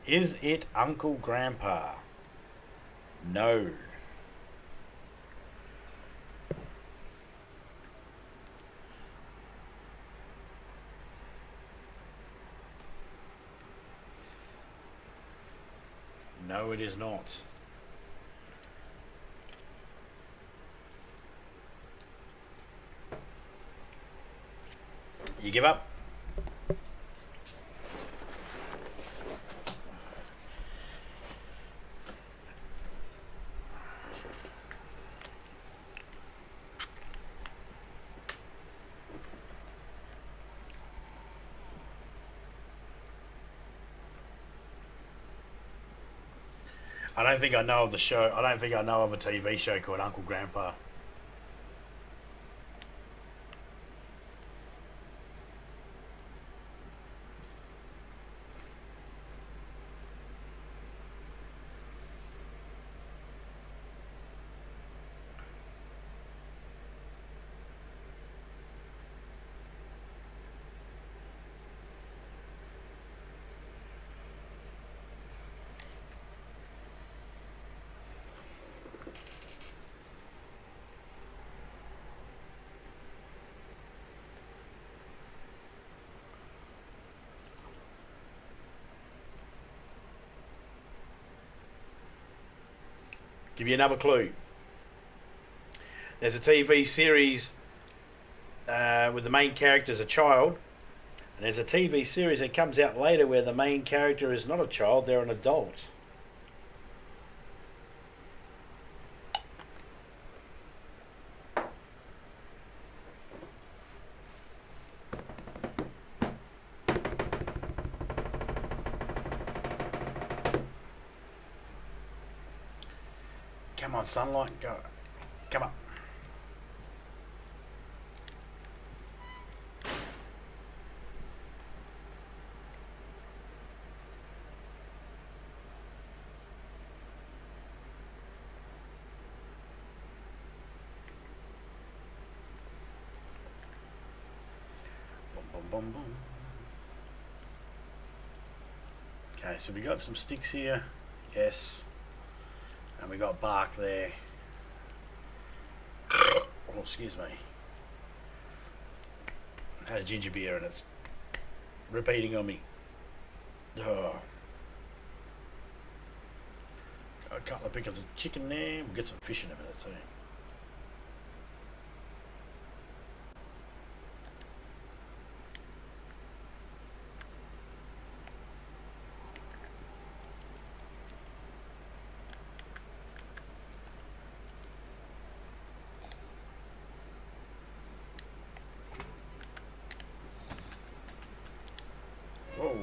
Is it Uncle Grandpa? No. No, it is not. You give up? I don't think I know of the show. I don't think I know of a TV show called Uncle Grandpa. Give you another clue. There's a TV series with the main character as a child, and there's a TV series that comes out later where the main character is not a child, they're an adult. Come on, sunlight, go. Come on. Boom, boom, boom, boom. Okay, so we got some sticks here. Yes. And we got bark there. Oh, excuse me. I had a ginger beer and it's repeating on me. Oh. Got a couple of pickles of chicken there. We'll get some fish in a minute too. Whoa.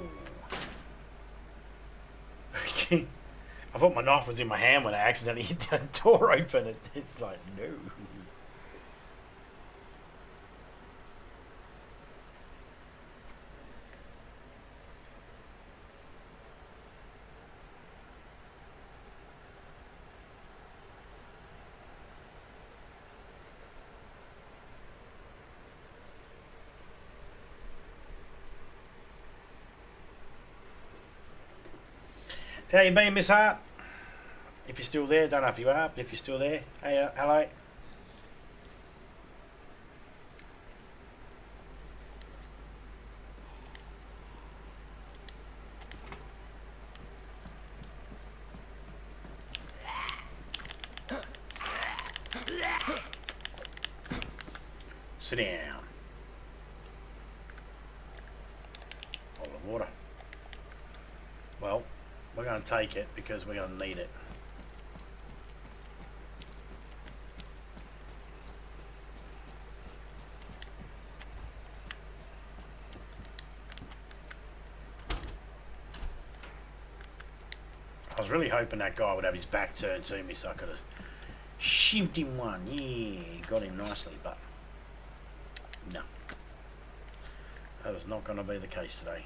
I thought my knife was in my hand when I accidentally hit the door open. It's like, no. How you been, Miss Hart? If you're still there, don't know if you are, but if you're still there, hey, hello. Sit down. All the water. Well, we're going to take it because we're going to need it. I was really hoping that guy would have his back turned to me so I could have shooted him one. Yeah, got him nicely, but no. That is not going to be the case today.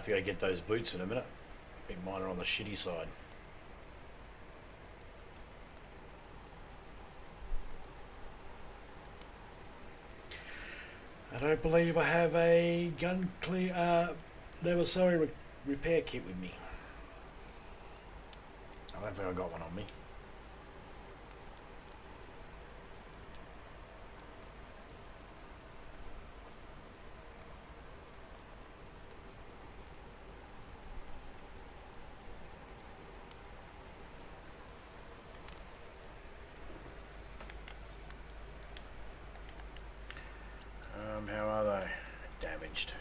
have to go get those boots in a minute. I think mine are on the shitty side. I don't believe I have a gun clear, never sorry repair kit with me. I don't think I got one on me. How are they? Damaged.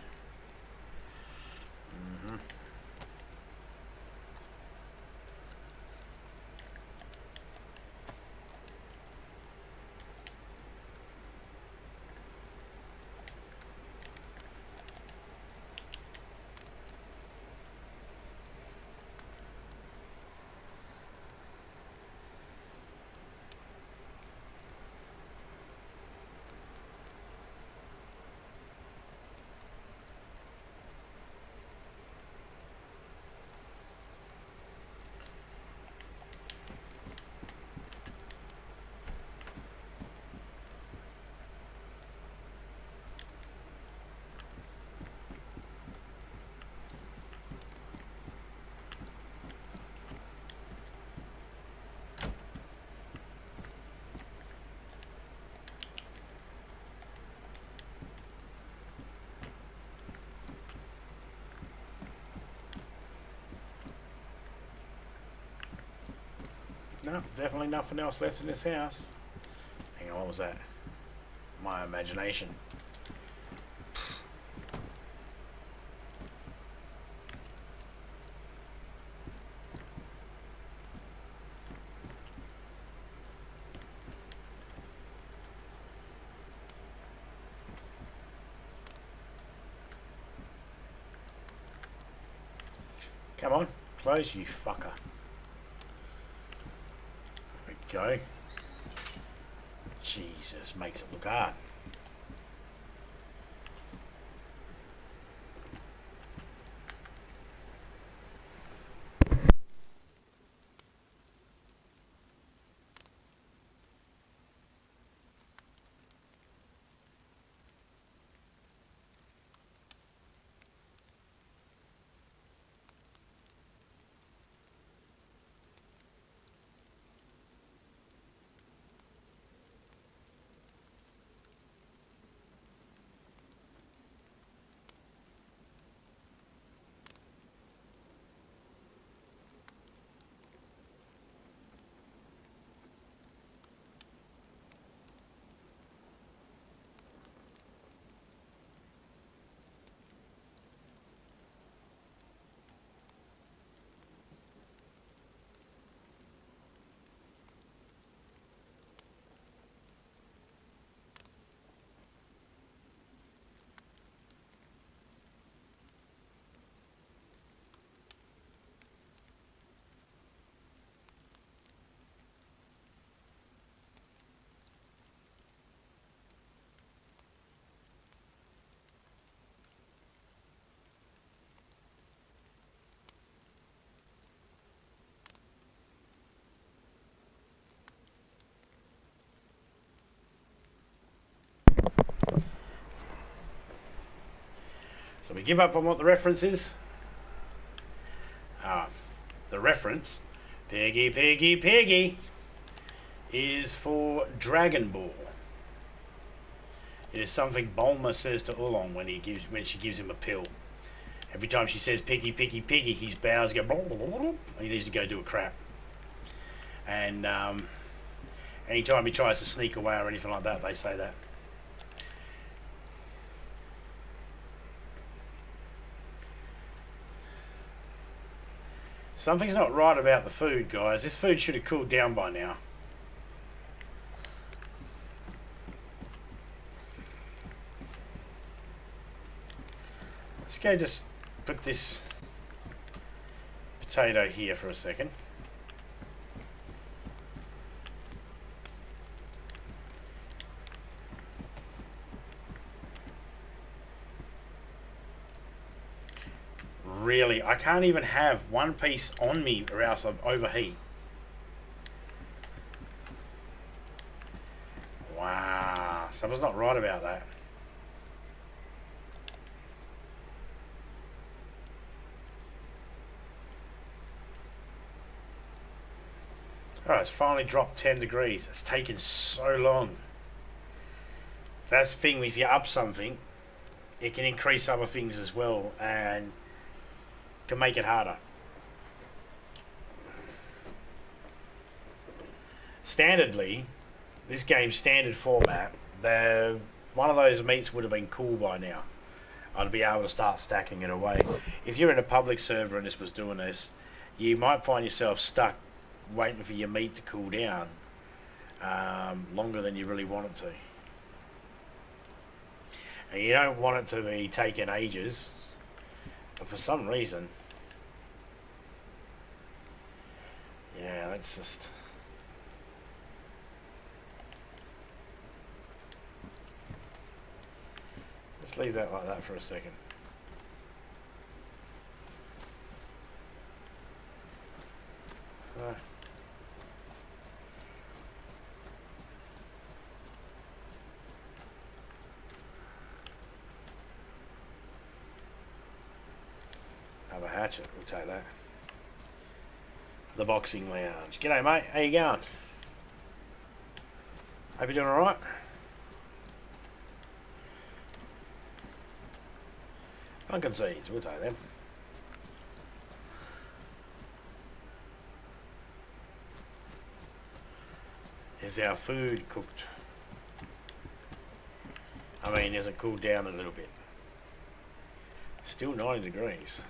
No, definitely nothing else left in this house. Hang on, what was that? My imagination. Come on, close, you fucker. There we go. Jesus, makes it look hard. So we give up on what the reference is. The reference, Piggy, Piggy, Piggy, is for Dragon Ball. It is something Bulma says to Oolong when she gives him a pill. Every time she says Piggy, Piggy, Piggy, his bowels go blah, blah, blah, blah, and he needs to go do a crap. And anytime he tries to sneak away or anything like that, they say that. Something's not right about the food, guys. This food should have cooled down by now. Let's go just put this potato here for a second. really. I can't even have one piece on me or else I overheat. Wow, someone's not right about that. Alright, it's finally dropped 10 degrees. It's taken so long. That's the thing, if you up something, it can increase other things as well and can make it harder. Standardly, this game's standard format, one of those meats would have been cool by now. I'd be able to start stacking it away. If you're in a public server and this was doing this, you might find yourself stuck waiting for your meat to cool down longer than you really want it to. And you don't want it to be taking ages, but for some reason, yeah, let's leave that like that for a second. Have a hatchet, we'll take that. The boxing lounge. G'day mate, how you going? Hope you're doing alright. Pumpkin seeds, we'll take them. Is our food cooked? I mean, has it cooled down a little bit? Still 90 degrees.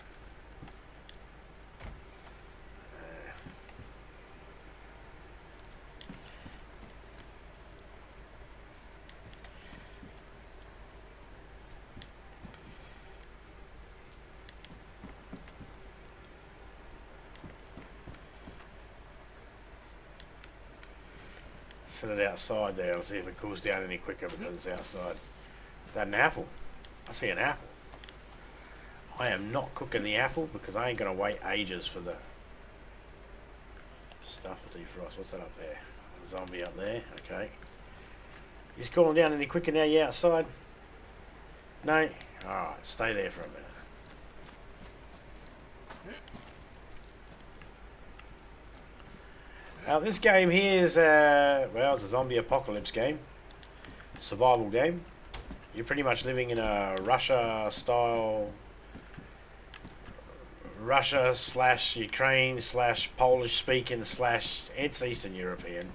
Set it outside there. I'll see if it cools down any quicker because it's outside. Is that an apple? I see an apple. I am not cooking the apple because I ain't going to wait ages for the stuff to defrost. What's that up there? A zombie up there. Okay. Is cooling down any quicker now you're outside? No? Alright, stay there for a minute. This game here is, well, it's a zombie apocalypse game. Survival game. You're pretty much living in a Russia-style... Russia/Ukraine/Polish-speaking/ it's Eastern European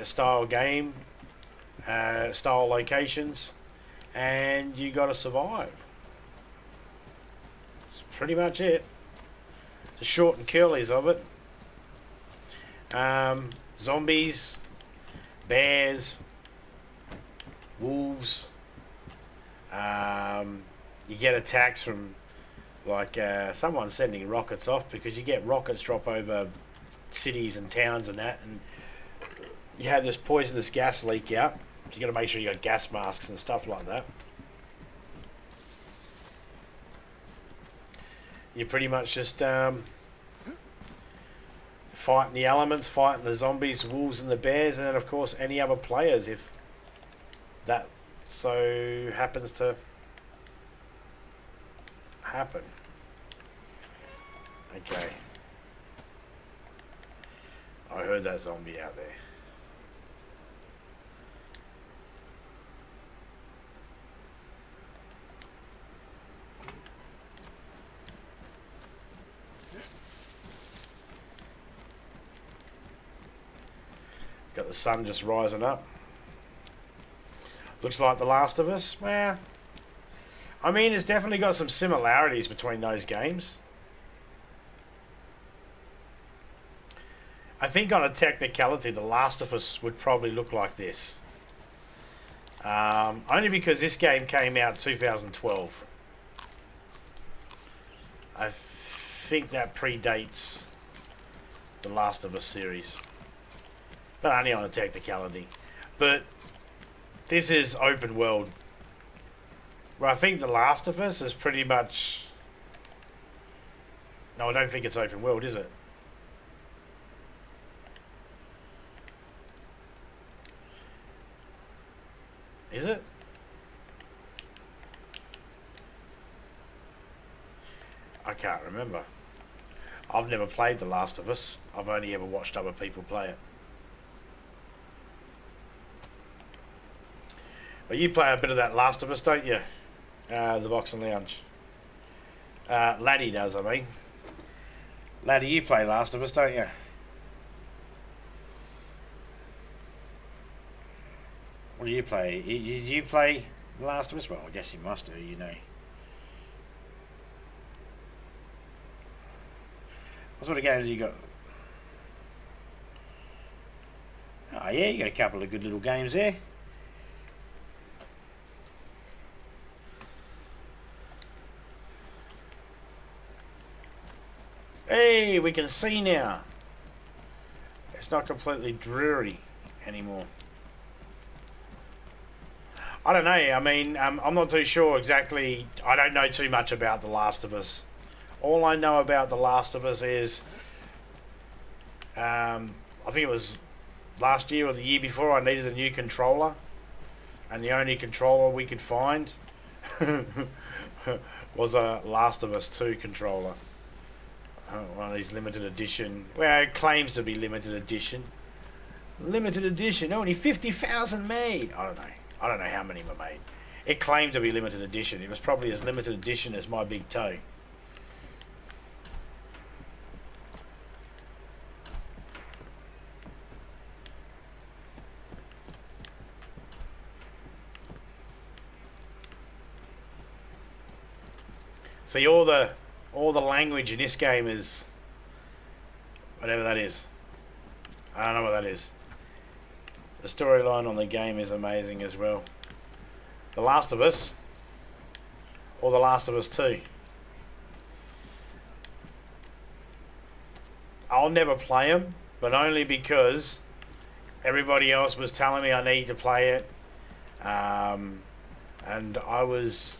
style game, style locations, and you got to survive. That's pretty much it. The short and curlies of it. Zombies, bears, wolves. You get attacks from like someone sending rockets off because you get rockets drop over cities and towns and that, and you have this poisonous gas leak out. So you got to make sure you got gas masks and stuff like that. You're pretty much just fighting the elements, fighting the zombies, wolves and the bears, and then of course any other players if that so happens to happen. Okay. I heard that zombie out there. Got the sun just rising up. Looks like The Last of Us. Well, I mean, it's definitely got some similarities between those games. I think on a technicality, The Last of Us would probably look like this. Only because this game came out 2012. I think that predates The Last of Us series. But only on a technicality. But this is open world. Well, I think The Last of Us is pretty much... No, I don't think it's open world, is it? Is it? I can't remember. I've never played The Last of Us. I've only ever watched other people play it. But you play a bit of that Last of Us, don't you? The Boxing Lounge. Laddie does, I mean. Laddie, you play Last of Us, don't you? What do you play? You play Last of Us? Well, I guess you must do, you know. What sort of games have you got? Oh yeah, you got a couple of good little games there. Hey, we can see now. It's not completely dreary anymore. I don't know. I mean, I'm not too sure exactly. I don't know too much about The Last of Us. All I know about The Last of Us is, I think it was last year or the year before, I needed a new controller, and the only controller we could find was a Last of Us 2 controller. One of these limited edition. Well, it claims to be limited edition. Limited edition, only 50,000 made. I don't know how many were made. It claimed to be limited edition. It was probably as limited edition as my big toe. See, all the language in this game is whatever that is. I don't know what that is. The storyline on the game is amazing as well. The Last of Us, or The Last of Us 2. I'll never play them, but only because everybody else was telling me I need to play it, and I was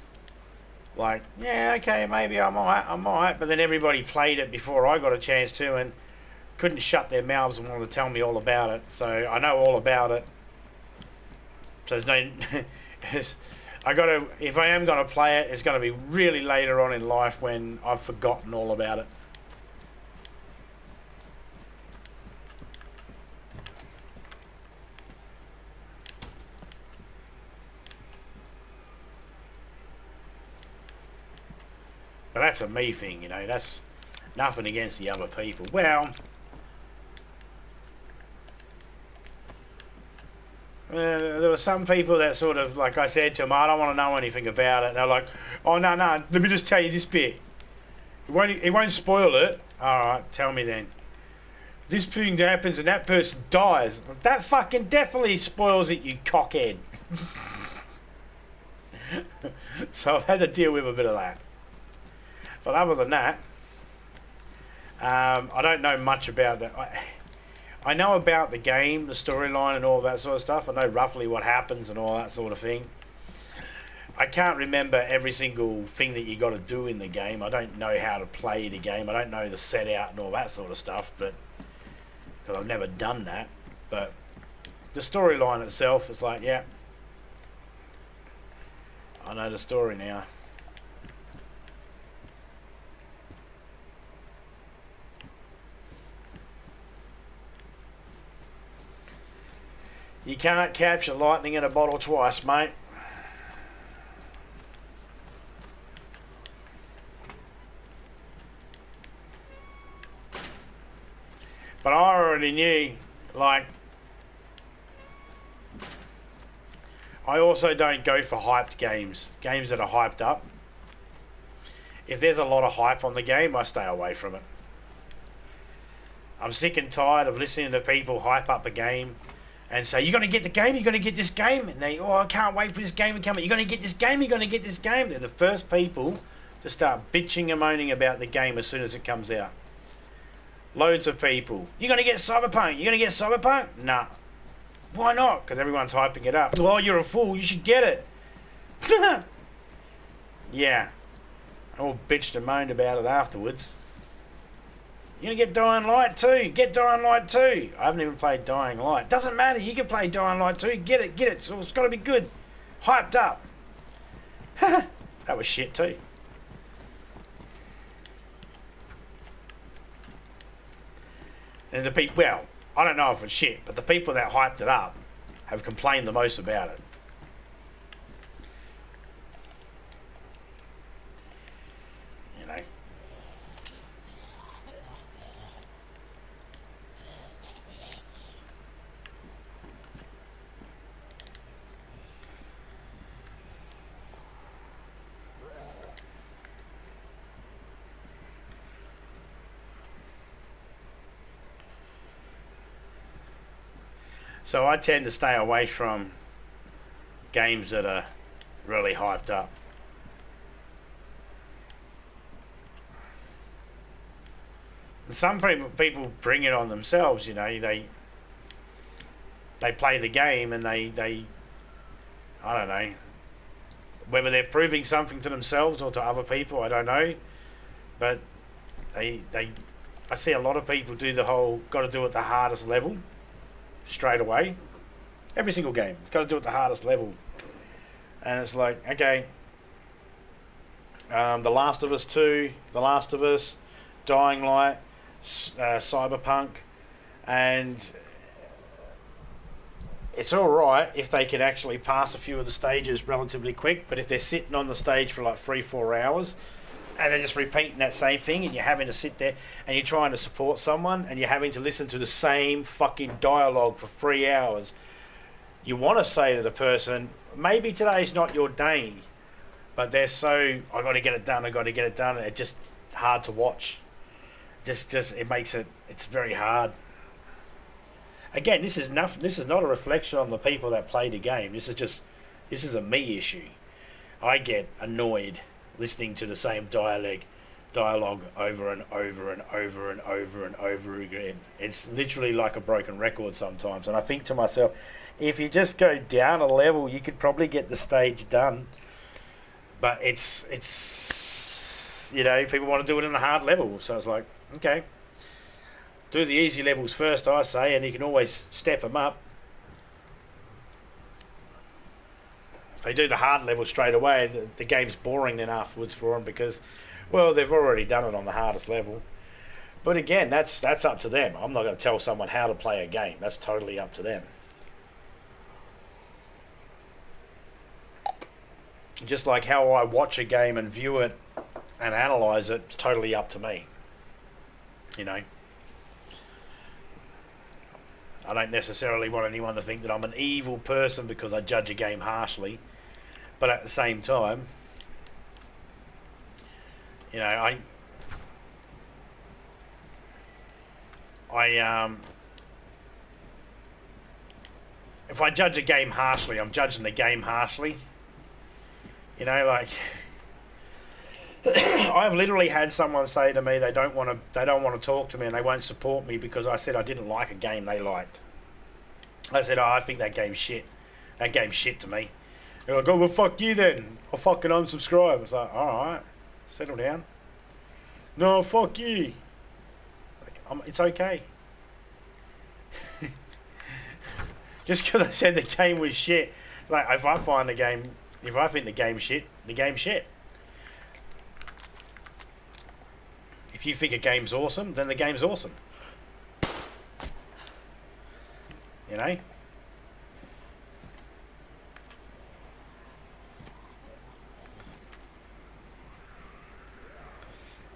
like, yeah, okay, maybe I might, but then everybody played it before I got a chance to and couldn't shut their mouths and wanted to tell me all about it. So I know all about it. So there's no, if I am going to play it, it's going to be really later on in life when I've forgotten all about it. But that's a me thing, you know, that's nothing against the other people. Well, there were some people that sort of, like I said to them, I don't want to know anything about it. And they're like, oh, no, let me just tell you this bit. It won't spoil it. Alright, tell me then. This thing happens and that person dies. That fucking definitely spoils it, you cockhead. So I've had to deal with a bit of that. But other than that, I don't know much about that. I know about the game, the storyline and all that sort of stuff. I know roughly what happens and all that sort of thing. I can't remember every single thing that you got to do in the game. I don't know how to play the game. I don't know the set out and all that sort of stuff, but because I've never done that. But the storyline itself is like, yeah, I know the story now. You can't capture lightning in a bottle twice, mate. But I already knew, like, I also don't go for hyped games. Games that are hyped up. If there's a lot of hype on the game, I stay away from it. I'm sick and tired of listening to people hype up a game and say, you're going to get the game, you're going to get this game. And they, oh, I can't wait for this game to come out. You're going to get this game, you're going to get this game. They're the first people to start bitching and moaning about the game as soon as it comes out. Loads of people. You're going to get Cyberpunk, you're going to get Cyberpunk? Nah. Why not? Because everyone's hyping it up. Oh, you're a fool, you should get it. Yeah. I all bitched and moaned about it afterwards. You're gonna get Dying Light 2. Get Dying Light 2. I haven't even played Dying Light. Doesn't matter. You can play Dying Light 2. Get it. Get it. So it's got to be good. Hyped up. That was shit too. And the people, well, I don't know if it's shit, but the people that hyped it up have complained the most about it. You know. So I tend to stay away from games that are really hyped up. And some people bring it on themselves, you know, they play the game and they I don't know, whether they're proving something to themselves or to other people, I don't know, but I see a lot of people do the whole got to do it the hardest level straight away. Every single game, got to do it the hardest level, and it's like, okay, The Last of Us 2, The Last of Us, Dying Light, Cyberpunk, and it's alright if they can actually pass a few of the stages relatively quick, but if they're sitting on the stage for like 3-4 hours and they're just repeating that same thing and you're having to sit there and you're trying to support someone and you're having to listen to the same fucking dialogue for 3 hours, you want to say to the person, maybe today's not your day, but they're so, I got to get it done, I got to get it done, and it's just hard to watch. Just it makes it, it's very hard. Again, this is not a reflection on the people that play the game. This is a me issue. I get annoyed listening to the same dialogue over and over and over and over and over again. It's literally like a broken record sometimes. And I think to myself, if you just go down a level, you could probably get the stage done. But it's you know, people want to do it in a hard level. So it's like, okay, do the easy levels first, I say, and you can always step them up. If they do the hard level straight away, the game's boring then afterwards for them because, well, they've already done it on the hardest level. But again, that's up to them. I'm not going to tell someone how to play a game. That's totally up to them. Just like how I watch a game and view it and analyse it, it's totally up to me. You know. I don't necessarily want anyone to think that I'm an evil person because I judge a game harshly. But at the same time, you know, if I judge a game harshly, I'm judging the game harshly. You know, like I've literally had someone say to me they don't want to talk to me and they won't support me because I said I didn't like a game they liked. I said, oh, I think that game's shit. That game's shit to me. They're like, oh, well, fuck you then. I'll fucking unsubscribe. It's like, alright, settle down. No, fuck you. Like, it's okay. Just because I said the game was shit. Like, if I think the game's shit, the game's shit. If you think a game's awesome, then the game's awesome. You know?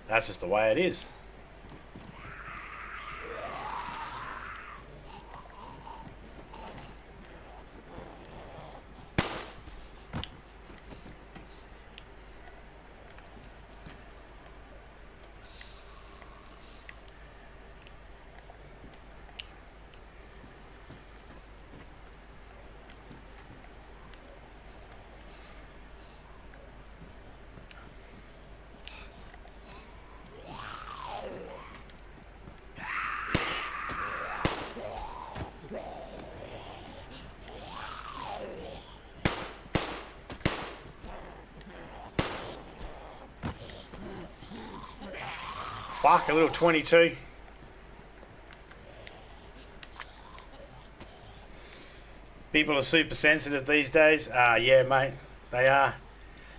That's just the way it is. Fuck, a little 22. People are super sensitive these days. Yeah, mate, they are.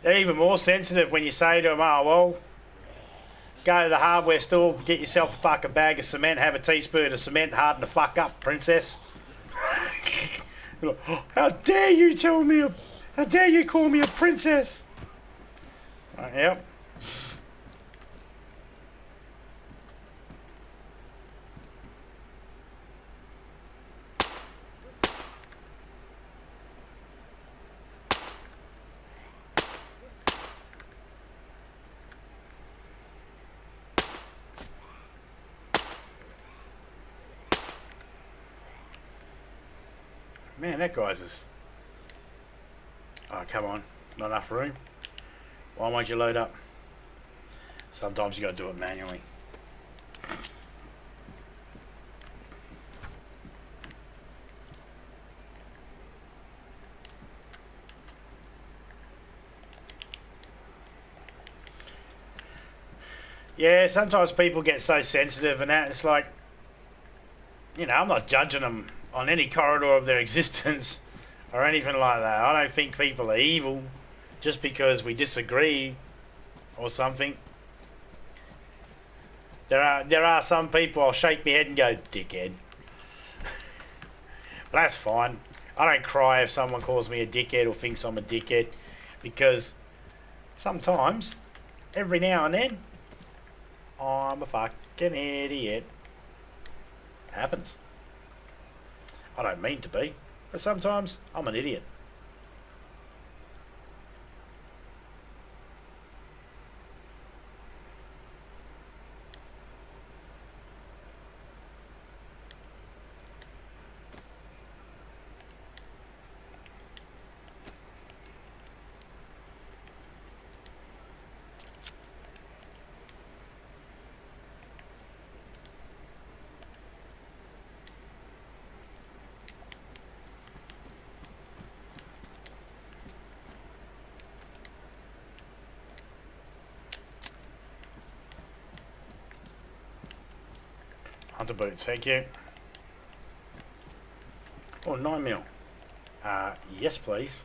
They're even more sensitive when you say to them, oh, well, go to the hardware store, get yourself a fucking bag of cement, have a teaspoon of cement, harden the fuck up, princess. How dare you how dare you call me a princess? Yep. Man, that guy's just... Oh, come on. Not enough room. Why won't you load up? Sometimes you gotta do it manually. Yeah, sometimes people get so sensitive and that, it's like... You know, I'm not judging them on any corridor of their existence or anything like that. I don't think people are evil just because we disagree or something. There are some people I'll shake my head and go, dickhead. But that's fine. I don't cry if someone calls me a dickhead or thinks I'm a dickhead, because sometimes, every now and then, I'm a fucking idiot. Happens. I don't mean to be, but sometimes I'm an idiot. Hunter boots, thank you. Oh, 9mm. Yes, please.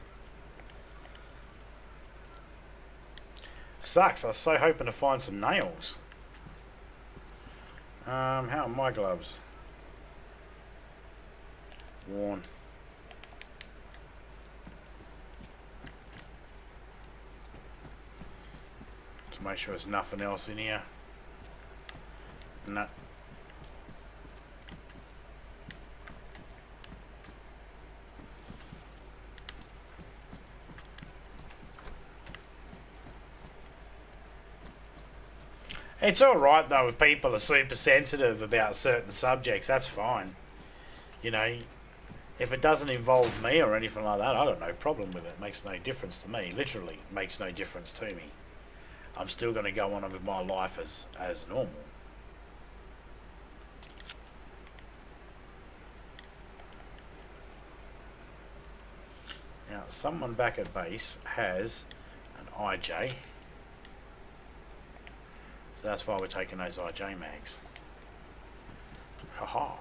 Sucks, I was so hoping to find some nails. How are my gloves? Worn. To make sure there's nothing else in here. No. It's alright though if people are super sensitive about certain subjects, that's fine. You know, if it doesn't involve me or anything like that, I got no problem with it. It makes no difference to me. Literally makes no difference to me. I'm still going to go on with my life as normal. Now, someone back at base has an IJ. So that's why we're taking those IJ mags. Haha.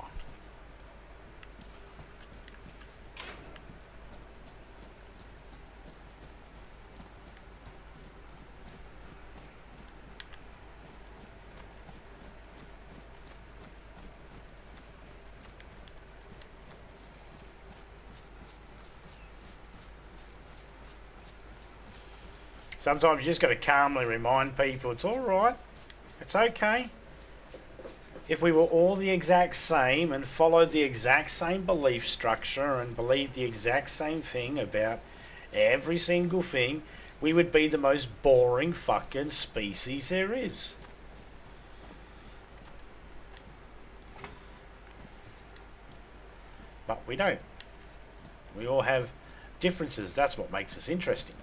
Sometimes you just got to calmly remind people it's alright. It's okay. If we were all the exact same and followed the exact same belief structure and believed the exact same thing about every single thing, we would be the most boring fucking species there is. But we don't. We all have differences. That's what makes us interesting.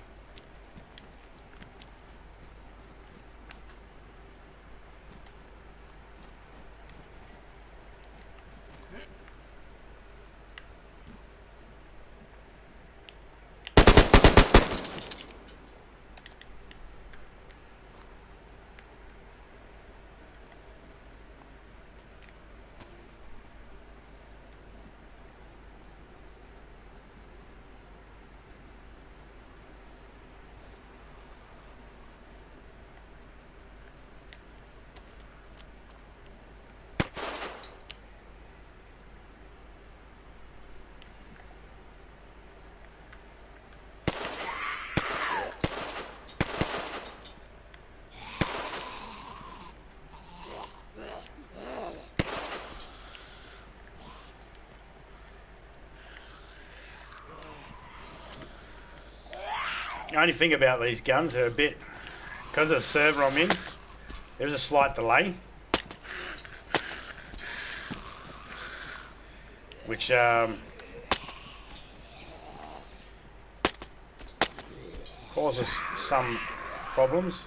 The only thing about these guns, they're a bit, because of the server I'm in, there's a slight delay, which causes some problems.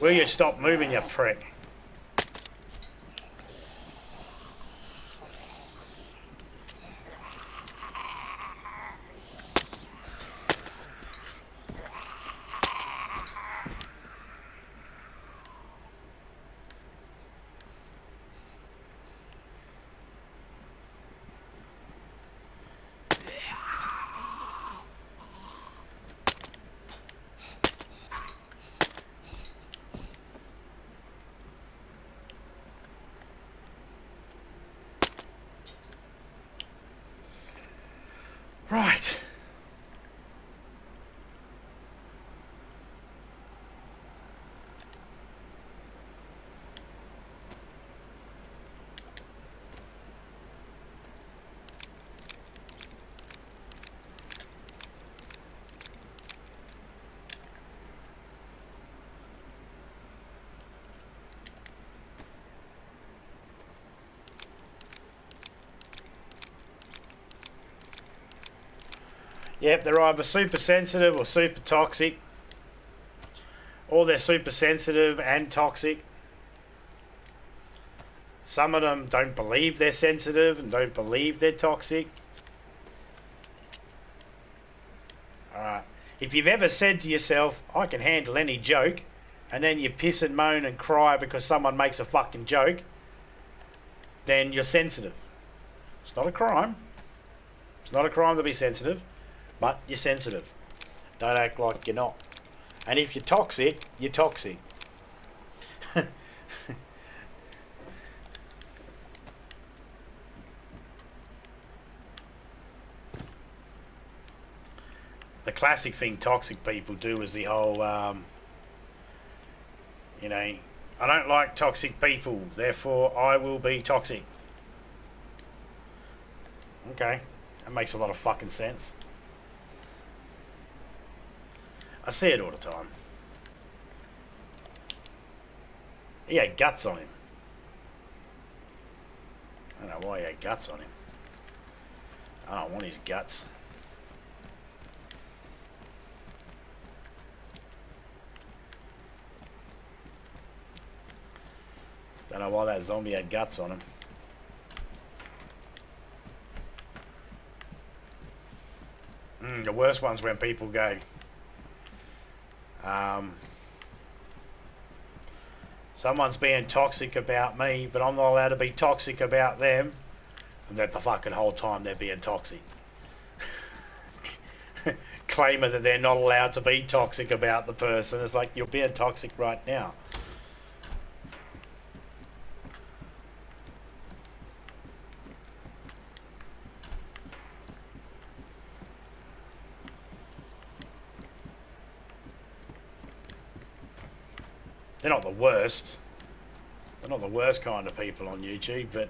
Will you stop moving, you prick? Right. Yep, they're either super sensitive or super toxic. Or they're super sensitive and toxic. Some of them don't believe they're sensitive and don't believe they're toxic. Alright. If you've ever said to yourself, I can handle any joke, and then you piss and moan and cry because someone makes a fucking joke, then you're sensitive. It's not a crime. It's not a crime to be sensitive. But you're sensitive. Don't act like you're not. And if you're toxic, you're toxic. The classic thing toxic people do is the whole, you know, I don't like toxic people, therefore I will be toxic. Okay, that makes a lot of fucking sense. I see it all the time. He had guts on him. I don't know why he had guts on him. I don't want his guts. Don't know why that zombie had guts on him. The worst one's when people go, someone's being toxic about me, but I'm not allowed to be toxic about them. And that the fucking whole time they're being toxic. Claiming that they're not allowed to be toxic about the person. It's like, you're being toxic right now. They're not the worst. They're not the worst kind of people on YouTube, but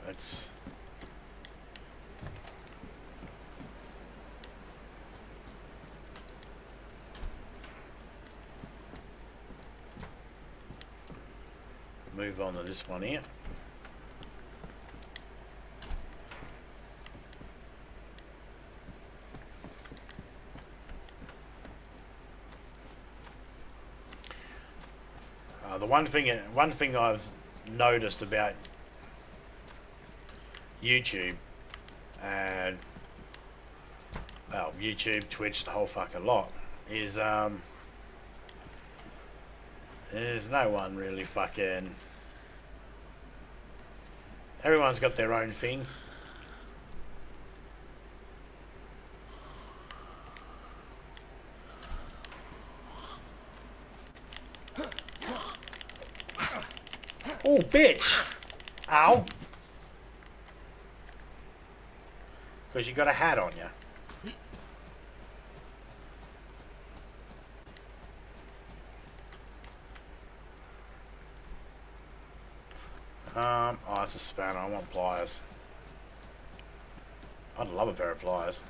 let's move on to this one here. The one thing I've noticed about YouTube and well, YouTube, Twitch, the whole fucking lot is there's no one really fucking. Everyone's got their own thing. Oh, bitch! Ow! Because you got a hat on you. Oh, it's a spanner. I want pliers. I'd love a pair of pliers.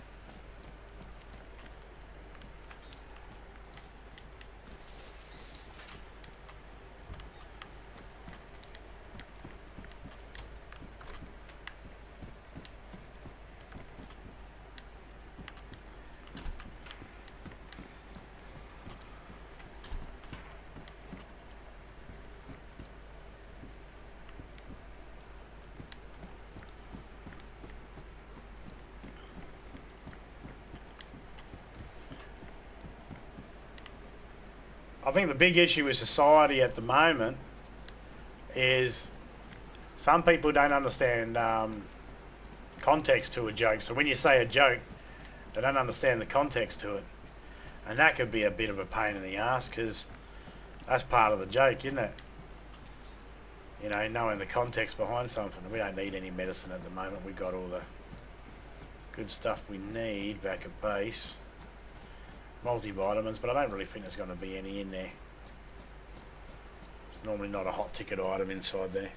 I think the big issue with society at the moment is some people don't understand context to a joke. So when you say a joke, they don't understand the context to it. And that could be a bit of a pain in the ass because that's part of the joke, isn't it? You know, knowing the context behind something. We don't need any medicine at the moment. We've got all the good stuff we need back at base. Multivitamins, but I don't really think there's going to be any in there. It's normally not a hot ticket item inside there.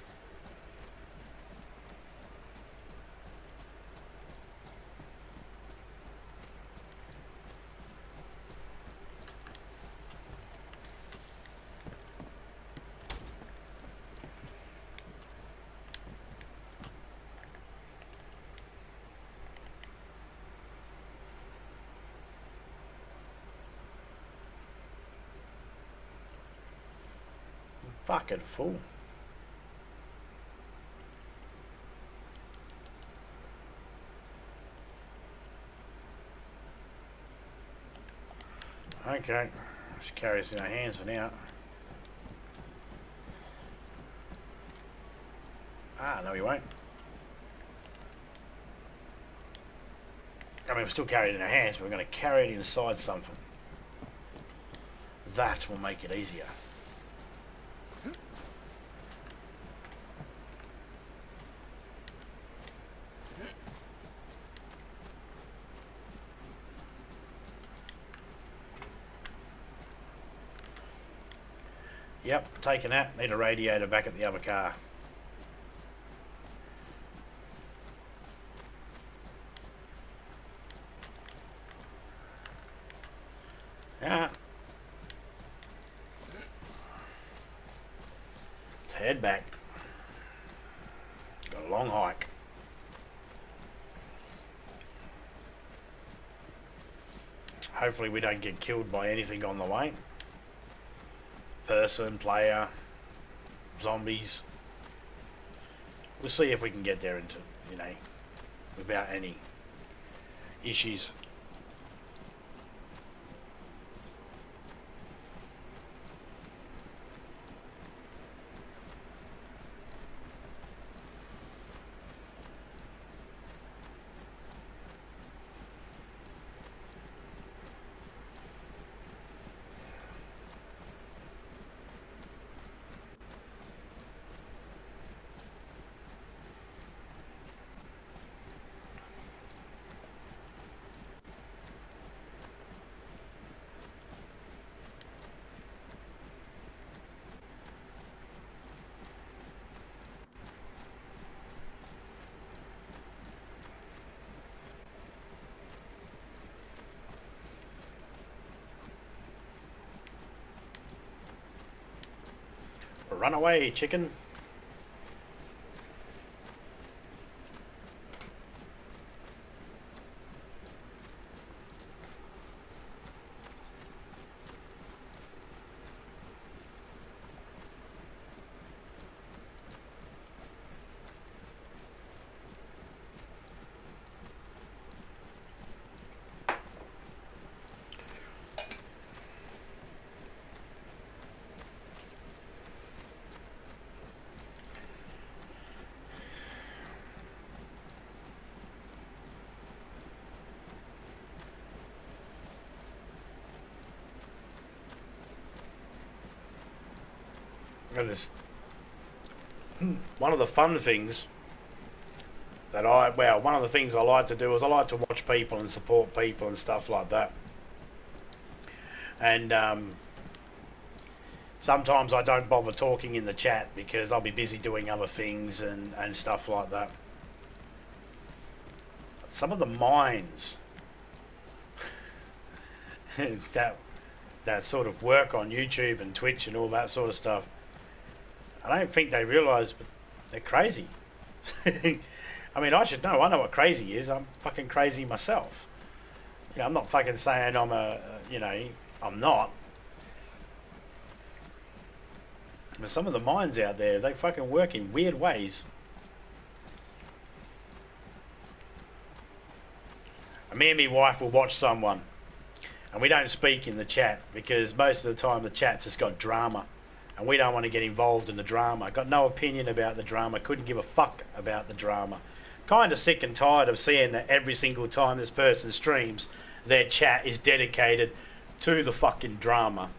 Fucking fool. Okay, let's carry this in our hands for now. Ah, no, we won't. I mean, we'll still carry it in our hands, but we're going to carry it inside something. That will make it easier. Yep, taking that. Need a radiator back at the other car. Yeah. Let's head back. Got a long hike. Hopefully we don't get killed by anything on the way. Person, player, zombies. We'll see if we can get there into, you know, without any issues. Run away, chicken. And there's one of the fun things that one of the things I like to do is I like to watch people and support people and stuff like that. And sometimes I don't bother talking in the chat because I'll be busy doing other things and stuff like that. Some of the minds that sort of work on YouTube and Twitch and all that sort of stuff, I don't think they realise, but they're crazy. I mean, I should know. I know what crazy is. I'm fucking crazy myself. You know, I'm not fucking saying I'm I'm not. But some of the minds out there, they fucking work in weird ways. Me and my wife will watch someone, and we don't speak in the chat because most of the time the chat's just got drama, and we don't want to get involved in the drama. Got no opinion about the drama. Couldn't give a fuck about the drama. Kind of sick and tired of seeing that every single time this person streams, their chat is dedicated to the fucking drama.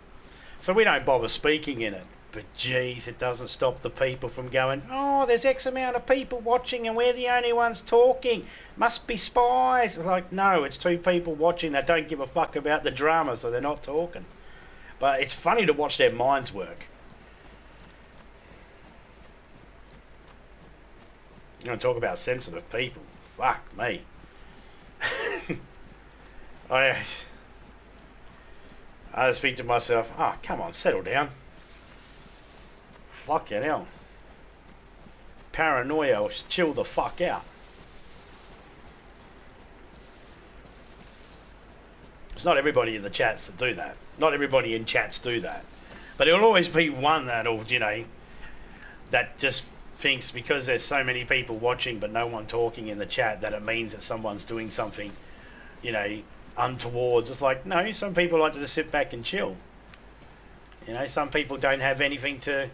So we don't bother speaking in it. But geez, it doesn't stop the people from going, oh, there's X amount of people watching and we're the only ones talking. Must be spies. It's like, no, it's two people watching that don't give a fuck about the drama, so they're not talking. But it's funny to watch their minds work. You want to talk about sensitive people? Fuck me. I just think to myself, oh, come on, settle down. Fucking hell. Paranoia, chill the fuck out. It's not everybody in the chats that do that. Not everybody in chats do that. But there'll always be one that'll, that just thinks because there's so many people watching but no one talking in the chat that it means that someone's doing something, untoward. It's like, no, some people like to just sit back and chill. Some people don't have anything to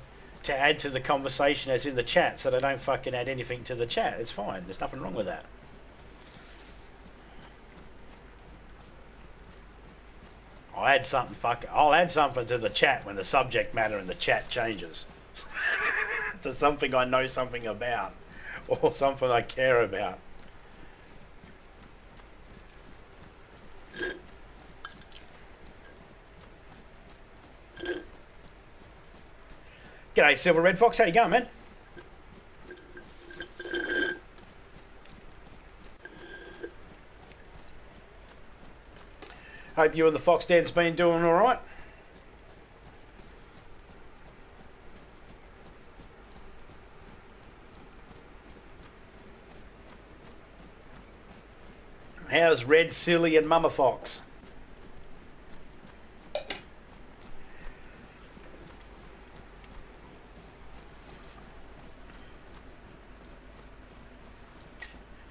add to the conversation as in the chat, so they don't fucking add anything to the chat. It's fine. There's nothing wrong with that. I'll add something to the chat when the subject matter in the chat changes to something I know something about or something I care about. G'day, Silver Red Fox. How you going, man? Hope you and the Fox Den's been doing all right. How's Red, Silly, and Mama Fox?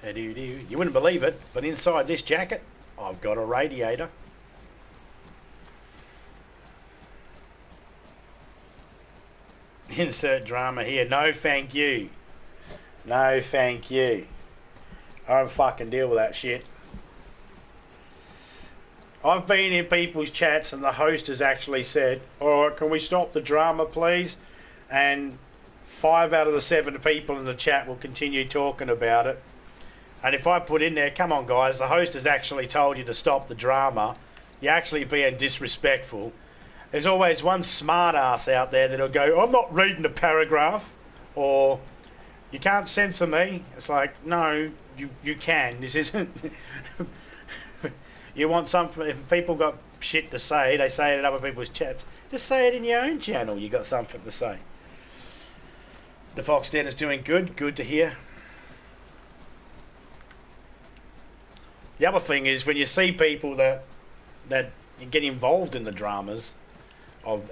You wouldn't believe it, but inside this jacket, I've got a radiator. Insert drama here. No, thank you. No, thank you. I don't fucking deal with that shit. I've been in people's chats and the host has actually said, alright, can we stop the drama, please? And 5 out of the 7 people in the chat will continue talking about it. And if I put in there, come on guys, the host has actually told you to stop the drama, you're actually being disrespectful. There's always one smart ass out there that'll go, I'm not reading a paragraph, or you can't censor me. It's like, no, you can. This isn't... You want something, if people got shit to say, they say it in other people's chats. Just say it in your own channel, you got something to say. The Fox Den is doing good to hear. The other thing is when you see people that get involved in the dramas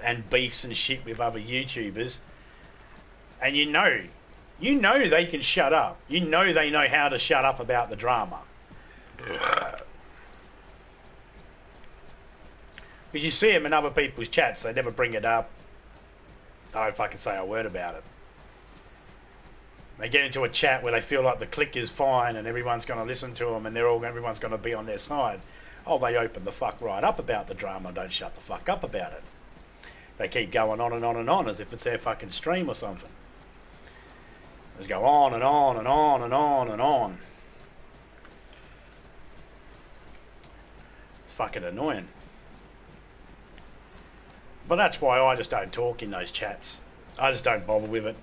and beefs and shit with other YouTubers, and you know they can shut up. You know they know how to shut up about the drama. Because you see them in other people's chats, they never bring it up. They don't fucking say a word about it. They get into a chat where they feel like the click is fine and everyone's going to listen to them and everyone's going to be on their side. Oh, they open the fuck right up about the drama and don't shut the fuck up about it. They keep going on and on and on as if it's their fucking stream or something. Just go on and on and on and on and on. It's fucking annoying. But that's why I just don't talk in those chats. I just don't bother with it.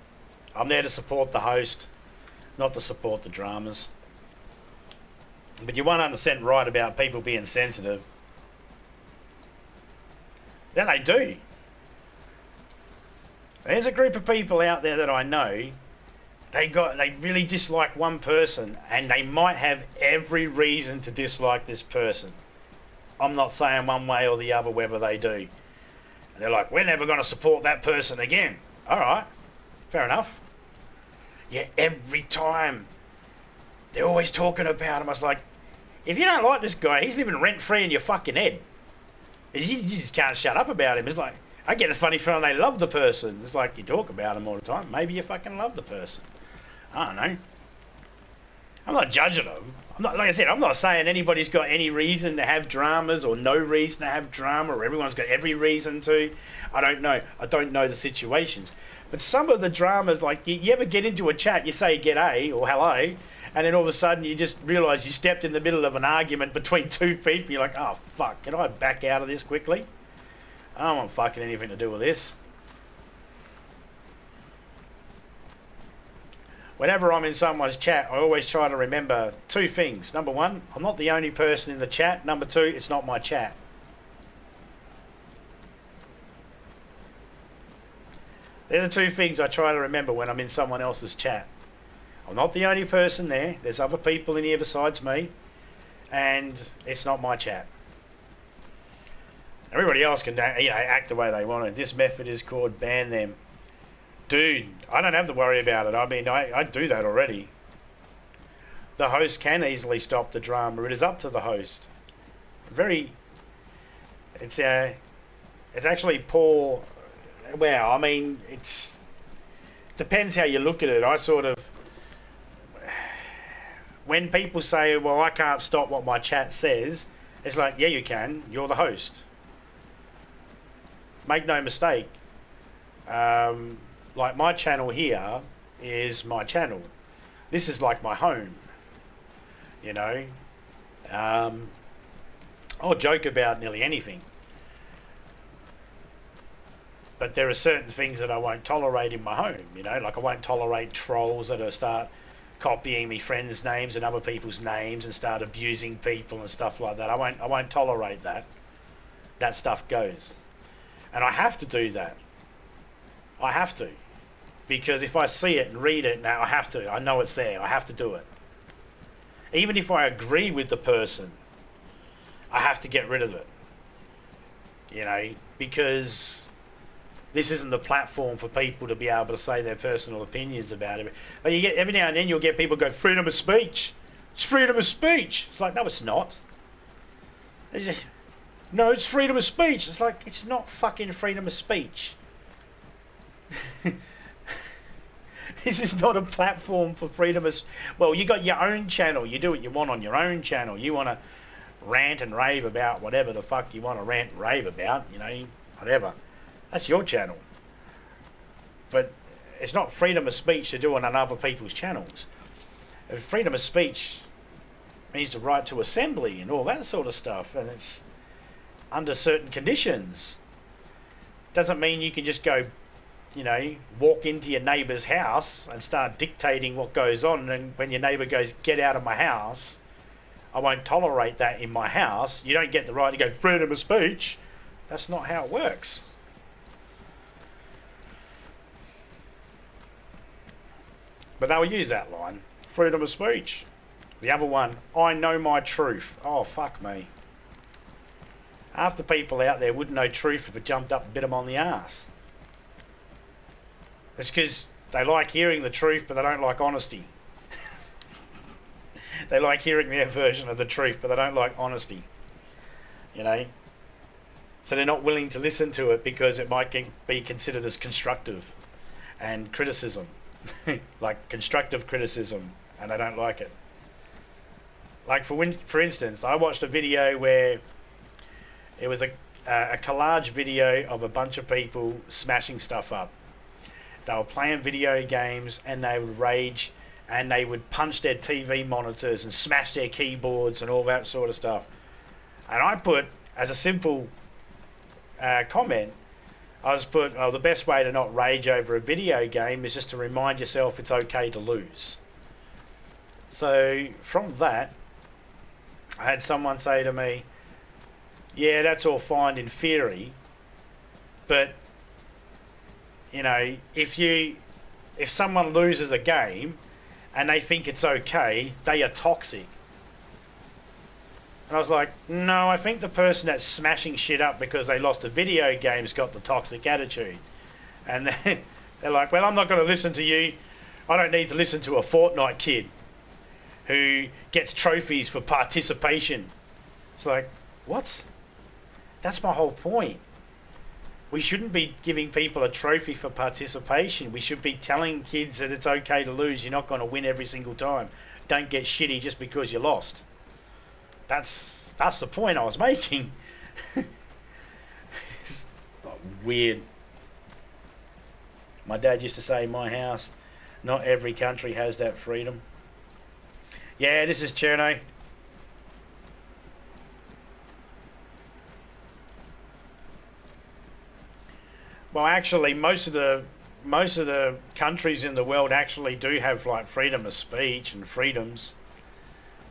I'm there to support the host, not to support the dramas. But you're 100% right about people being sensitive. Yeah, they do. There's a group of people out there that I know, they really dislike one person, and they might have every reason to dislike this person. I'm not saying one way or the other whether they do. And they're like, we're never going to support that person again. Alright, fair enough. Yeah, every time they're always talking about him. I was like, if you don't like this guy, he's living rent-free in your fucking head. You just can't shut up about him. It's like, I get the funny feeling they love the person. It's like, you talk about him all the time. Maybe you fucking love the person. I don't know. I'm not judging them. I'm not, like I said, I'm not saying anybody's got any reason to have dramas or no reason to have drama, or everyone's got every reason to. I don't know. I don't know the situations. But some of the dramas, like, you ever get into a chat, you say g'day or hello, and then all of a sudden you just realise you stepped in the middle of an argument between two people. You're like, oh, fuck, can I back out of this quickly? I don't want fucking anything to do with this. Whenever I'm in someone's chat, I always try to remember two things. Number one, I'm not the only person in the chat. Number two, it's not my chat. They're the two things I try to remember when I'm in someone else's chat. I'm not the only person there. There's other people in here besides me. And it's not my chat. Everybody else can, act the way they want. This method is called ban them. Dude, I don't have to worry about it. I mean, I do that already. The host can easily stop the drama. It is up to the host. It's actually poor. Well, I mean, depends how you look at it. When people say, well, I can't stop what my chat says, it's like, yeah, you can. You're the host. Make no mistake. Like, my channel here is my channel. This is like my home. You know? I'll joke about nearly anything. But there are certain things that I won't tolerate in my home, you know, like I won't tolerate trolls that start copying me friends' names and other people's names and start abusing people and stuff like that. I won't tolerate that. That stuff goes. And I have to do that. I have to. Because if I see it and read it now, I have to. I know it's there. I have to do it. Even if I agree with the person, I have to get rid of it. You know, because this isn't the platform for people to be able to say their personal opinions about it. But you get, every now and then you'll get people go, freedom of speech. It's freedom of speech. It's like, no, it's not. No, it's freedom of speech. It's like, it's not fucking freedom of speech. This is not a platform for freedom of... Well, you got your own channel. You do what you want on your own channel. You want to rant and rave about whatever the fuck you want to rant and rave about, you know, whatever. That's your channel. But it's not freedom of speech to do it on other people's channels. Freedom of speech means the right to assembly and all that sort of stuff, and it's under certain conditions. Doesn't mean you can just go, you know, walk into your neighbour's house and start dictating what goes on, and when your neighbour goes, get out of my house, I won't tolerate that in my house. You don't get the right to go, freedom of speech. That's not how it works. But they'll use that line, freedom of speech. The other one, I know my truth. Oh, fuck me. Half the people out there wouldn't know truth if it jumped up and bit them on the arse. It's because they like hearing the truth, but they don't like honesty. They like hearing their version of the truth, but they don't like honesty. You know? So they're not willing to listen to it because it might be considered as constructive and criticism. Like constructive criticism, and I don't like it. Like for instance, I watched a video where it was a collage video of a bunch of people smashing stuff up. They were playing video games and they would rage and they would punch their TV monitors and smash their keyboards and all that sort of stuff. And I put, as a simple comment, I was put, oh, the best way to not rage over a video game is just to remind yourself it's okay to lose. So from that, I had someone say to me, yeah, that's all fine in theory, but you know, if someone loses a game and they think it's okay, they are toxic. And I was like, no, I think the person that's smashing shit up because they lost a video game's got the toxic attitude. And they're like, well, I'm not going to listen to you. I don't need to listen to a Fortnite kid who gets trophies for participation. It's like, what? That's my whole point. We shouldn't be giving people a trophy for participation. We should be telling kids that it's okay to lose. You're not going to win every single time. Don't get shitty just because you lost. That's the point I was making. It's weird. My dad used to say in my house, not every country has that freedom. Yeah, this is Cherno. Well, actually, most of the countries in the world actually do have like freedom of speech and freedoms.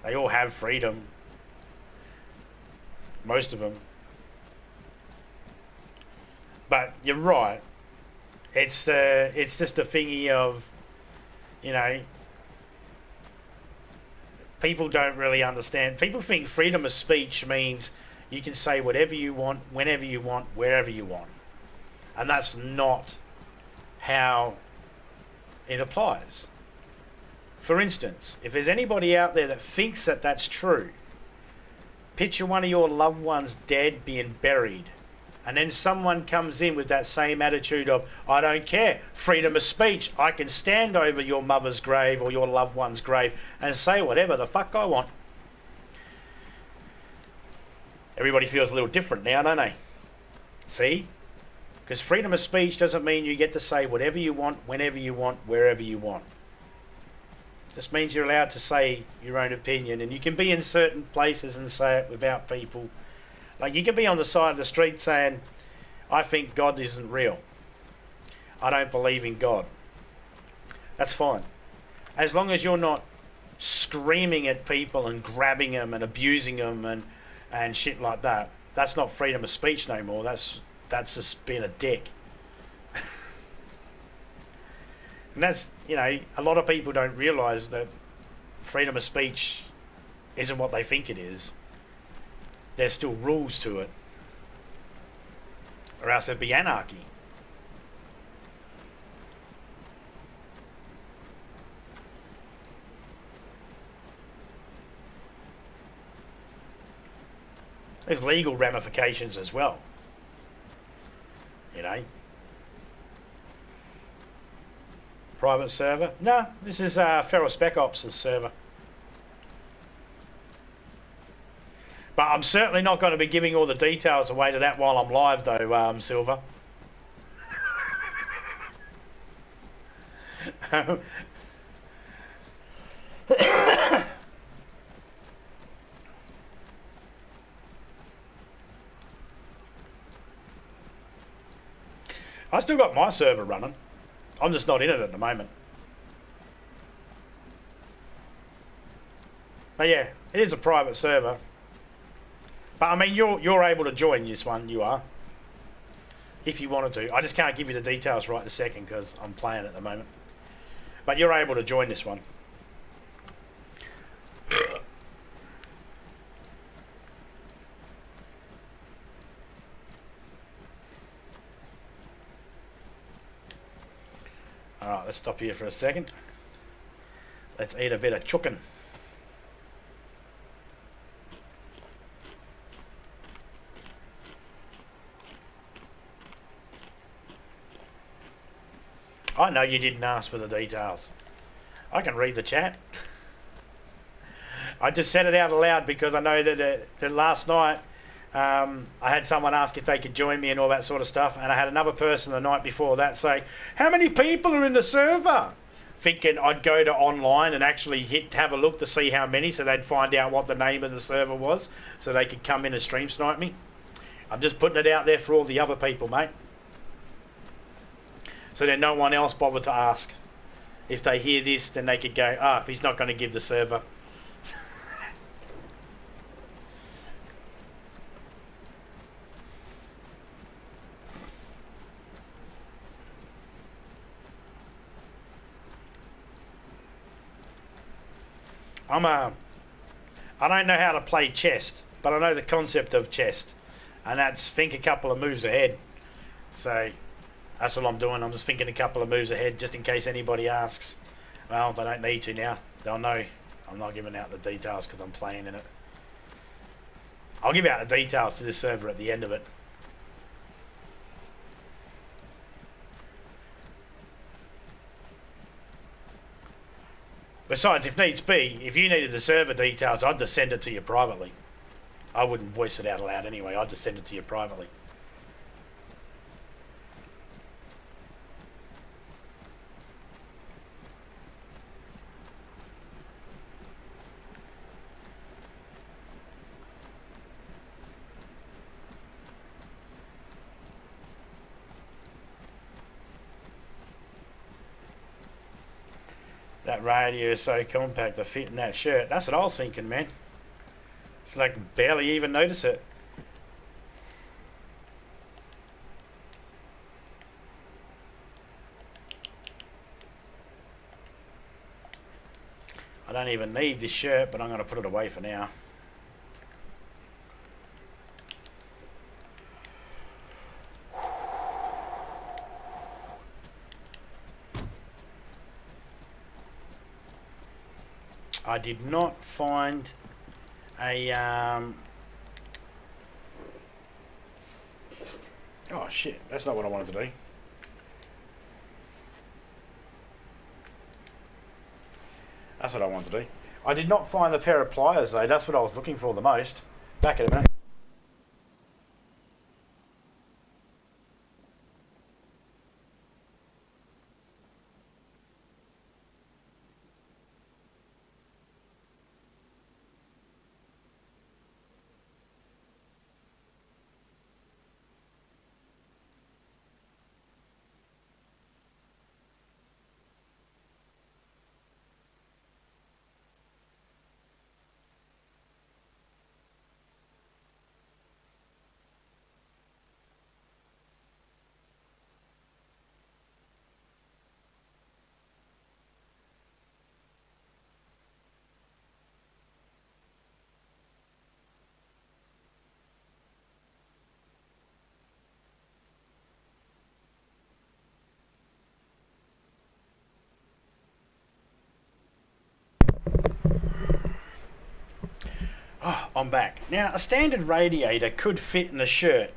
They all have freedom. Most of them. But you're right. It's just a thingy of, you know, people don't really understand. People think freedom of speech means you can say whatever you want, whenever you want, wherever you want. And that's not how it applies. For instance, if there's anybody out there that thinks that that's true, picture one of your loved ones dead, being buried, and then someone comes in with that same attitude of, I don't care, freedom of speech, I can stand over your mother's grave or your loved one's grave and say whatever the fuck I want. Everybody feels a little different now, don't they? See? Because freedom of speech doesn't mean you get to say whatever you want, whenever you want, wherever you want. This means you're allowed to say your own opinion, and you can be in certain places and say it without people. Like, you can be on the side of the street saying, I think God isn't real. I don't believe in God. That's fine. As long as you're not screaming at people and grabbing them and abusing them and shit like that. That's not freedom of speech no more. That's just being a dick. And that's, you know, a lot of people don't realise that freedom of speech isn't what they think it is. There's still rules to it, or else there'd be anarchy. There's legal ramifications as well, you know. Private server? No, this is Feral Spec Ops' server. But I'm certainly not going to be giving all the details away to that while I'm live though, Silver. I still got my server running. I'm just not in it at the moment. But yeah, it is a private server. But I mean, you're able to join this one, you are. If you wanted to. I just can't give you the details right this second because I'm playing at the moment. But you're able to join this one. Alright, let's stop here for a second. Let's eat a bit of chicken. I know you didn't ask for the details. I can read the chat. I just said it out aloud because I know that last night I had someone ask if they could join me and all that sort of stuff, and I had another person the night before that say, how many people are in the server? Thinking I'd go to online and actually have a look to see how many, so they'd find out what the name of the server was, so they could come in and stream snipe me. I'm just putting it out there for all the other people, mate. So then no one else bothered to ask. If they hear this, then they could go, oh, he's not going to give the server. I don't know how to play chess, but I know the concept of chess, and that's think a couple of moves ahead. So that's all I'm doing. I'm just thinking a couple of moves ahead, just in case anybody asks. Well, they don't need to now. They'll know. I'm not giving out the details because I'm playing in it. I'll give out the details to this server at the end of it. Besides, if needs be, if you needed the server details, I'd just send it to you privately. I wouldn't voice it out loud anyway. I'd just send it to you privately. That radio is so compact to fit in that shirt. That's what I was thinking, man. So I can barely even notice it. I don't even need this shirt, but I'm going to put it away for now. I did not find a oh shit, that's not what I wanted to do. That's what I wanted to do. I did not find the pair of pliers though. That's what I was looking for the most. Back in a minute. Oh, I'm back. Now, a standard radiator could fit in a shirt.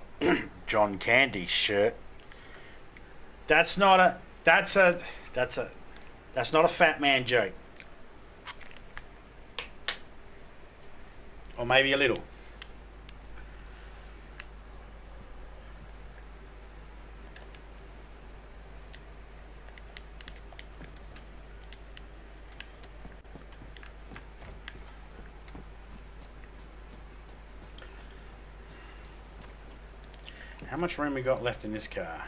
John Candy's shirt. That's not a fat man joke. Or maybe a little. How much room we got left in this car?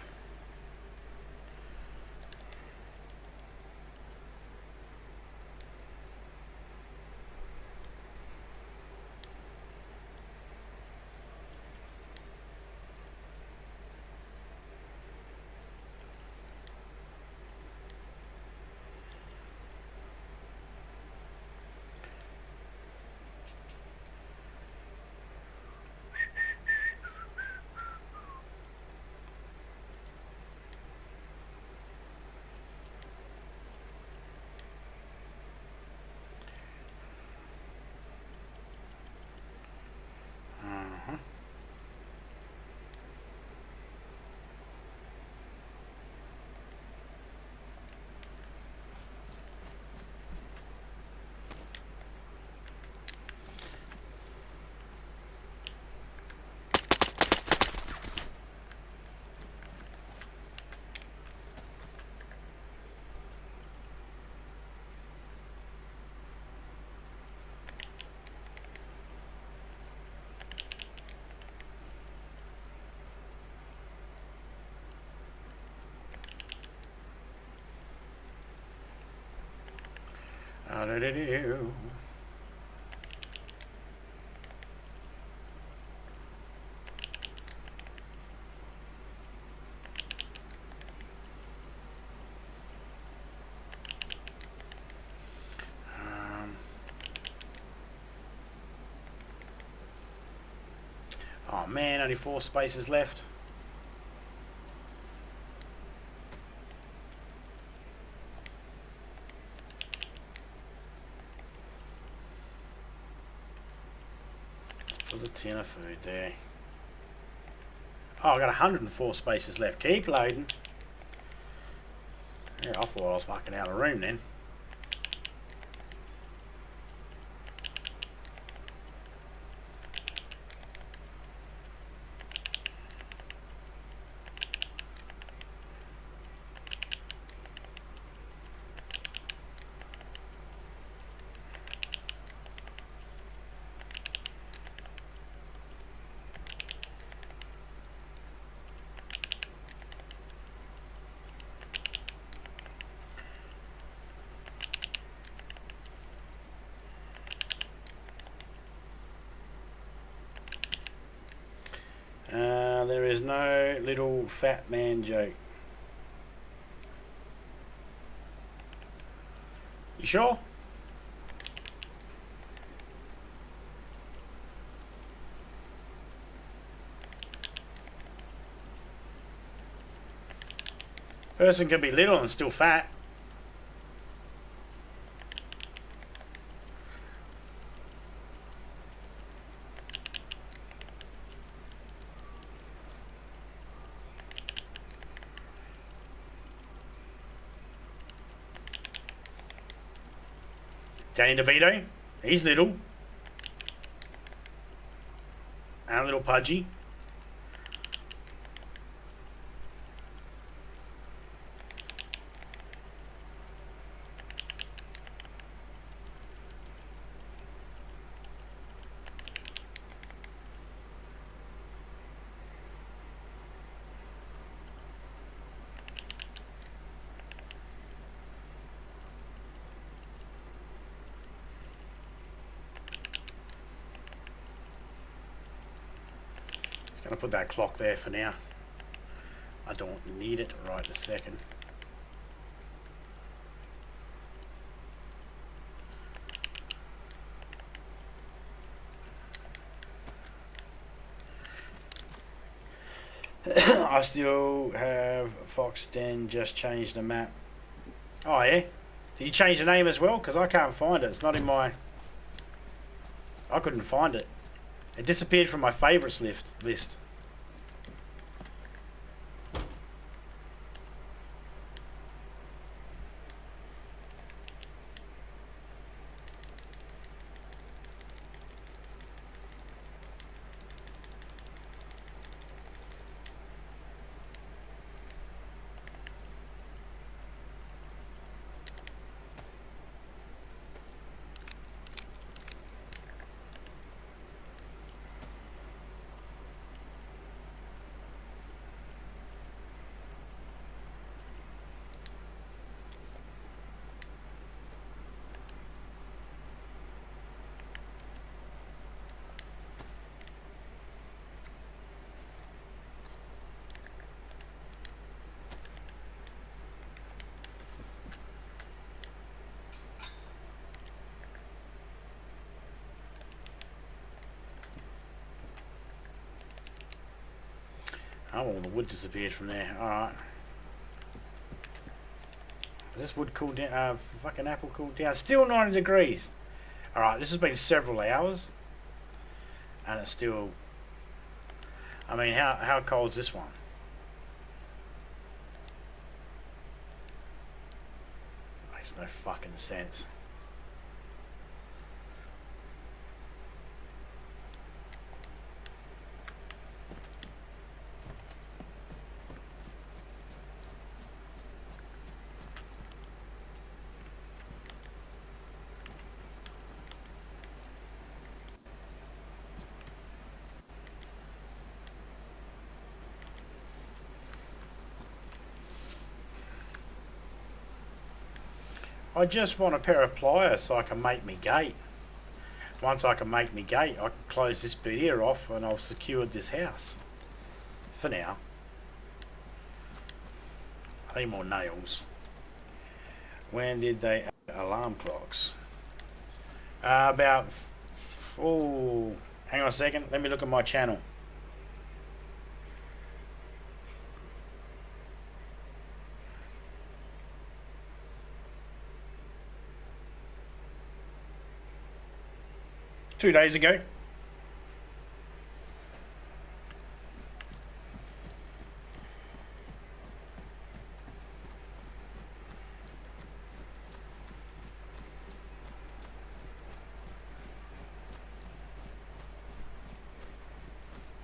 Da-da-da-do. Oh man, only 4 spaces left. Put a tin of food there. Oh, I got 104 spaces left. Keep loading. Yeah, I thought I was fucking out of room then. There is no little fat man joke. You sure? Person can be little and still fat. Danny DeVito, he's little. And a little pudgy. Gonna put that clock there for now. I don't need it right this second. I still have Fox Den just changed the map. Oh yeah? Did you change the name as well? Because I can't find it. It's not in my... I couldn't find it. It disappeared from my favourites list. Oh, all the wood disappeared from there. Alright. Is this wood cooled down? Fucking apple cooled down. Still 90 degrees. Alright, this has been several hours. And it's still... I mean, how cold is this one? Makes no fucking sense. I just want a pair of pliers so I can make me gate. Once I can make me gate, I can close this bit here off and I've secured this house. For now. I need more nails. When did they add alarm clocks? About... Oh, hang on a second. Let me look at my channel. Two days ago.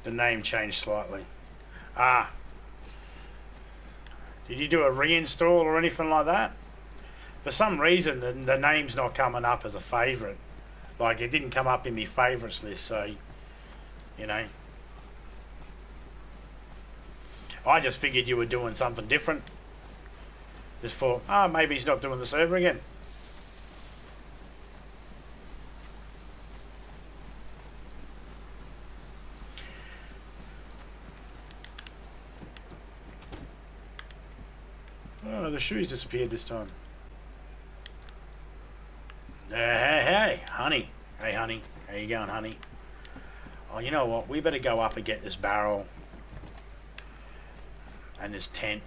The name changed slightly. Ah. Did you do a reinstall or anything like that? For some reason, the name's not coming up as a favourite. Like, it didn't come up in my favourites list, so, you know. I just figured you were doing something different. Just for, maybe he's not doing the server again. Oh, the shoes disappeared this time. Hey, honey. Hey, honey. How you going, honey? Oh, you know what? We better go up and get this barrel. And this tent.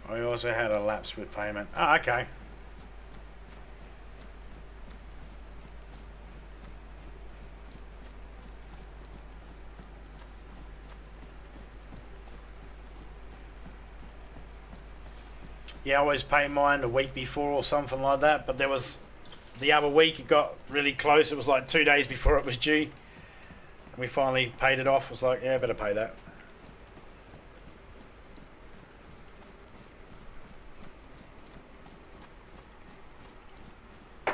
I also had a lapse with payment. Oh, okay. Yeah, I always pay mine a week before or something like that, but there was the other week it got really close. It was like 2 days before it was due. And we finally paid it off. I was like, yeah, I better pay that.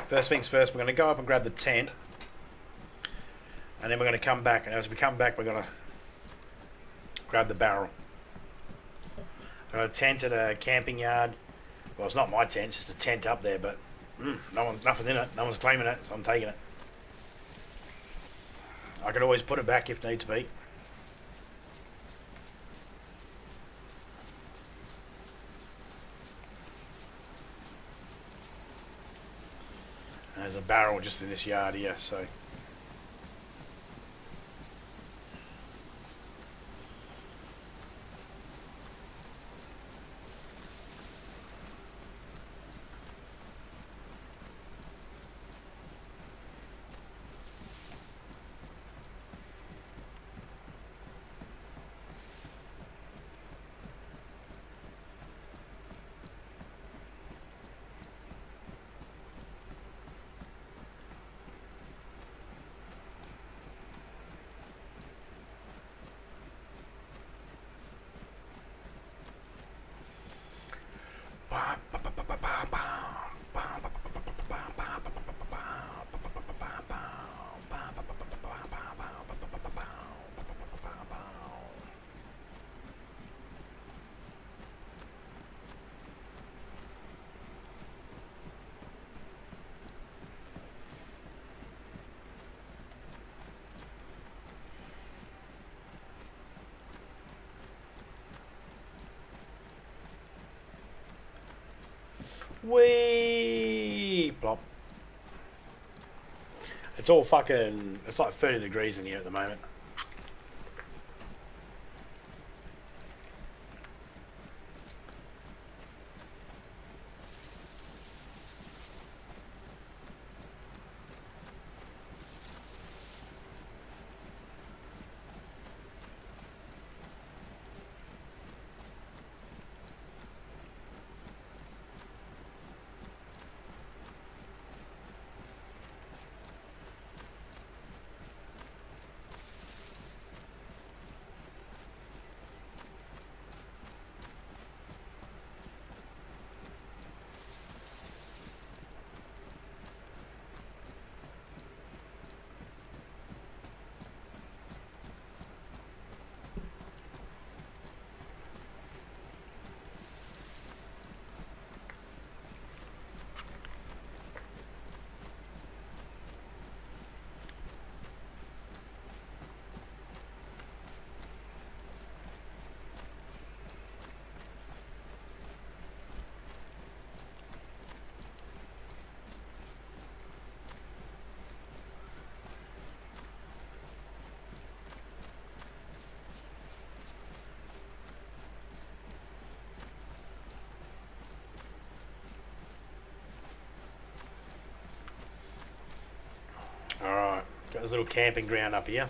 First things first, we're going to go up and grab the tent. And then we're going to come back. And as we come back, we're going to grab the barrel. I've got a tent at a camping yard. Well, it's not my tent, it's just a tent up there, but nothing in it. No one's claiming it, so I'm taking it. I can always put it back if needs be. And there's a barrel just in this yard here, so... Whee! Plop. It's all fucking... It's like 30 degrees in here at the moment. There's a little camping ground up here.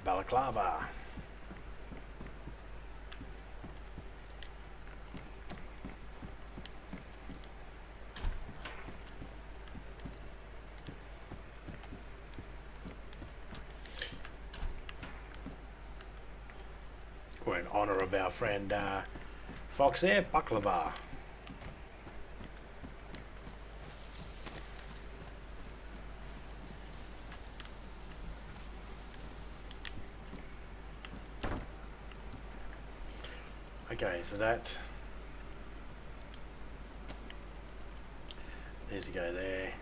Balaclava. We're in honour of our friend Fox there, baklava. Okay, so that needs to go there.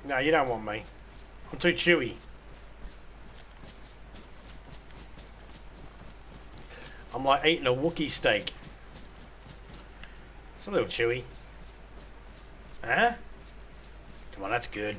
No, you don't want me. I'm too chewy. I'm like eating a Wookiee steak. It's a little chewy. Huh? Come on, that's good.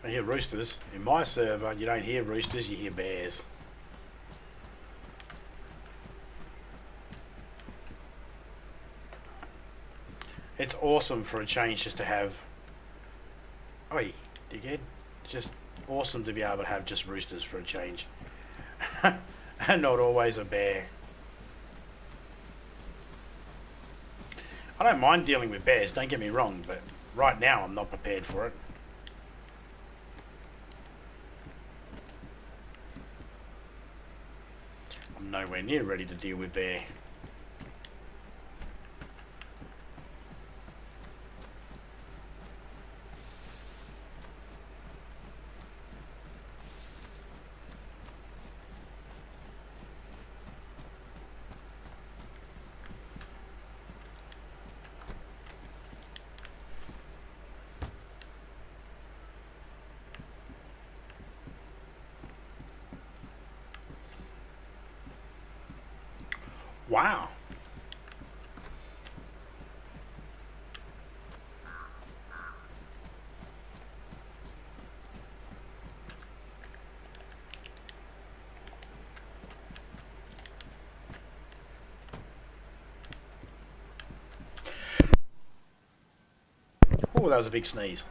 I hear roosters. In my server, you don't hear roosters, you hear bears. It's awesome for a change just to have... Oi, dickhead. It's just awesome to be able to have just roosters for a change. And not always a bear. I don't mind dealing with bears, don't get me wrong, but right now I'm not prepared for it. I'm nowhere near ready to deal with bear. Wow. Oh, that was a big sneeze.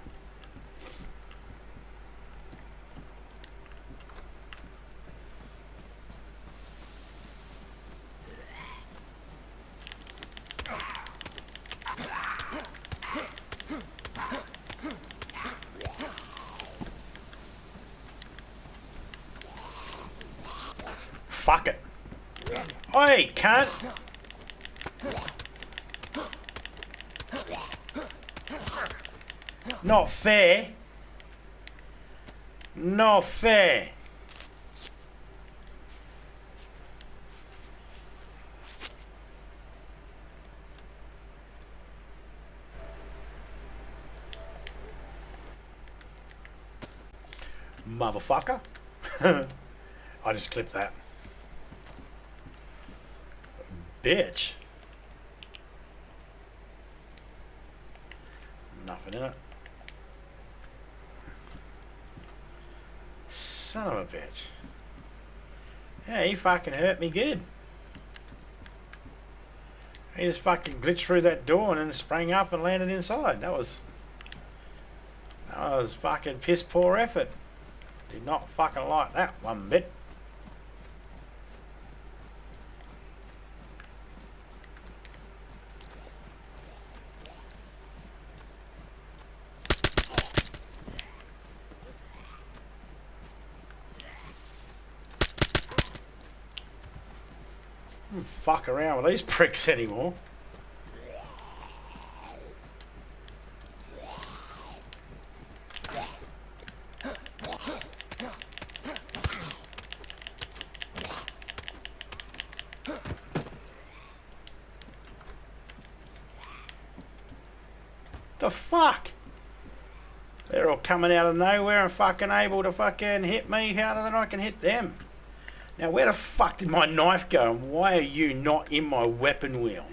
Hey, cunt! Not fair. Not fair. Motherfucker. I just clipped that. Bitch. Nothing in it. Son of a bitch. Yeah, he fucking hurt me good. He just fucking glitched through that door and then sprang up and landed inside. That was fucking piss poor effort. Did not fucking like that one bit. Don't fuck around with these pricks anymore. The fuck? They're all coming out of nowhere and fucking able to fucking hit me harder than I can hit them. Now where the fuck did my knife go and why are you not in my weapon wheel?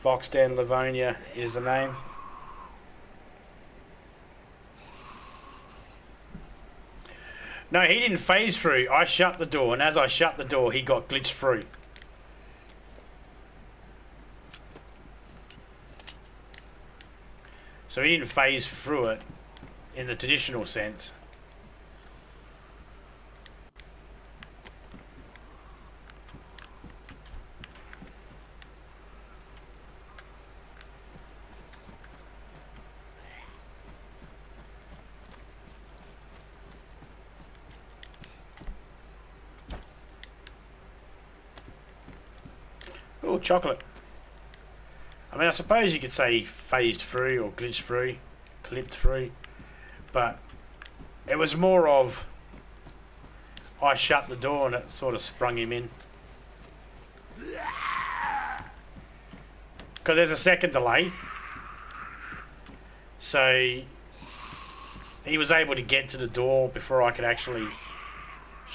Foxden Livonia is the name. No, he didn't phase through. I shut the door, and as I shut the door, he got glitched through. So he didn't phase through it in the traditional sense. Oh, chocolate. I mean, I suppose you could say phased through or glitched through, clipped through, but it was more of I shut the door and it sort of sprung him in. Because there's a second delay. So he was able to get to the door before I could actually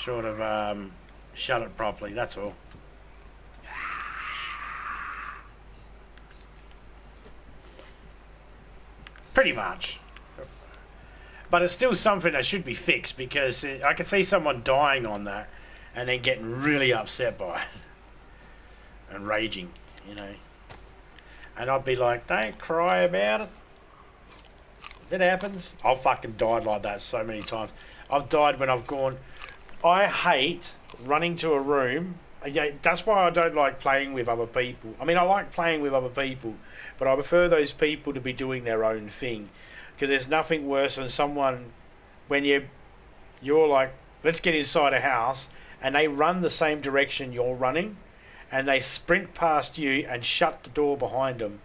sort of shut it properly, that's all. Pretty much. But it's still something that should be fixed because I could see someone dying on that and then getting really upset by it and raging, you know. And I'd be like, don't cry about it. It happens. I've fucking died like that so many times. I've died when I've gone. I hate running to a room. Yeah, that's why I don't like playing with other people. I mean, I like playing with other people, but I prefer those people to be doing their own thing. Because there's nothing worse than someone, when you're like, let's get inside a house, and they run the same direction you're running, and they sprint past you and shut the door behind them,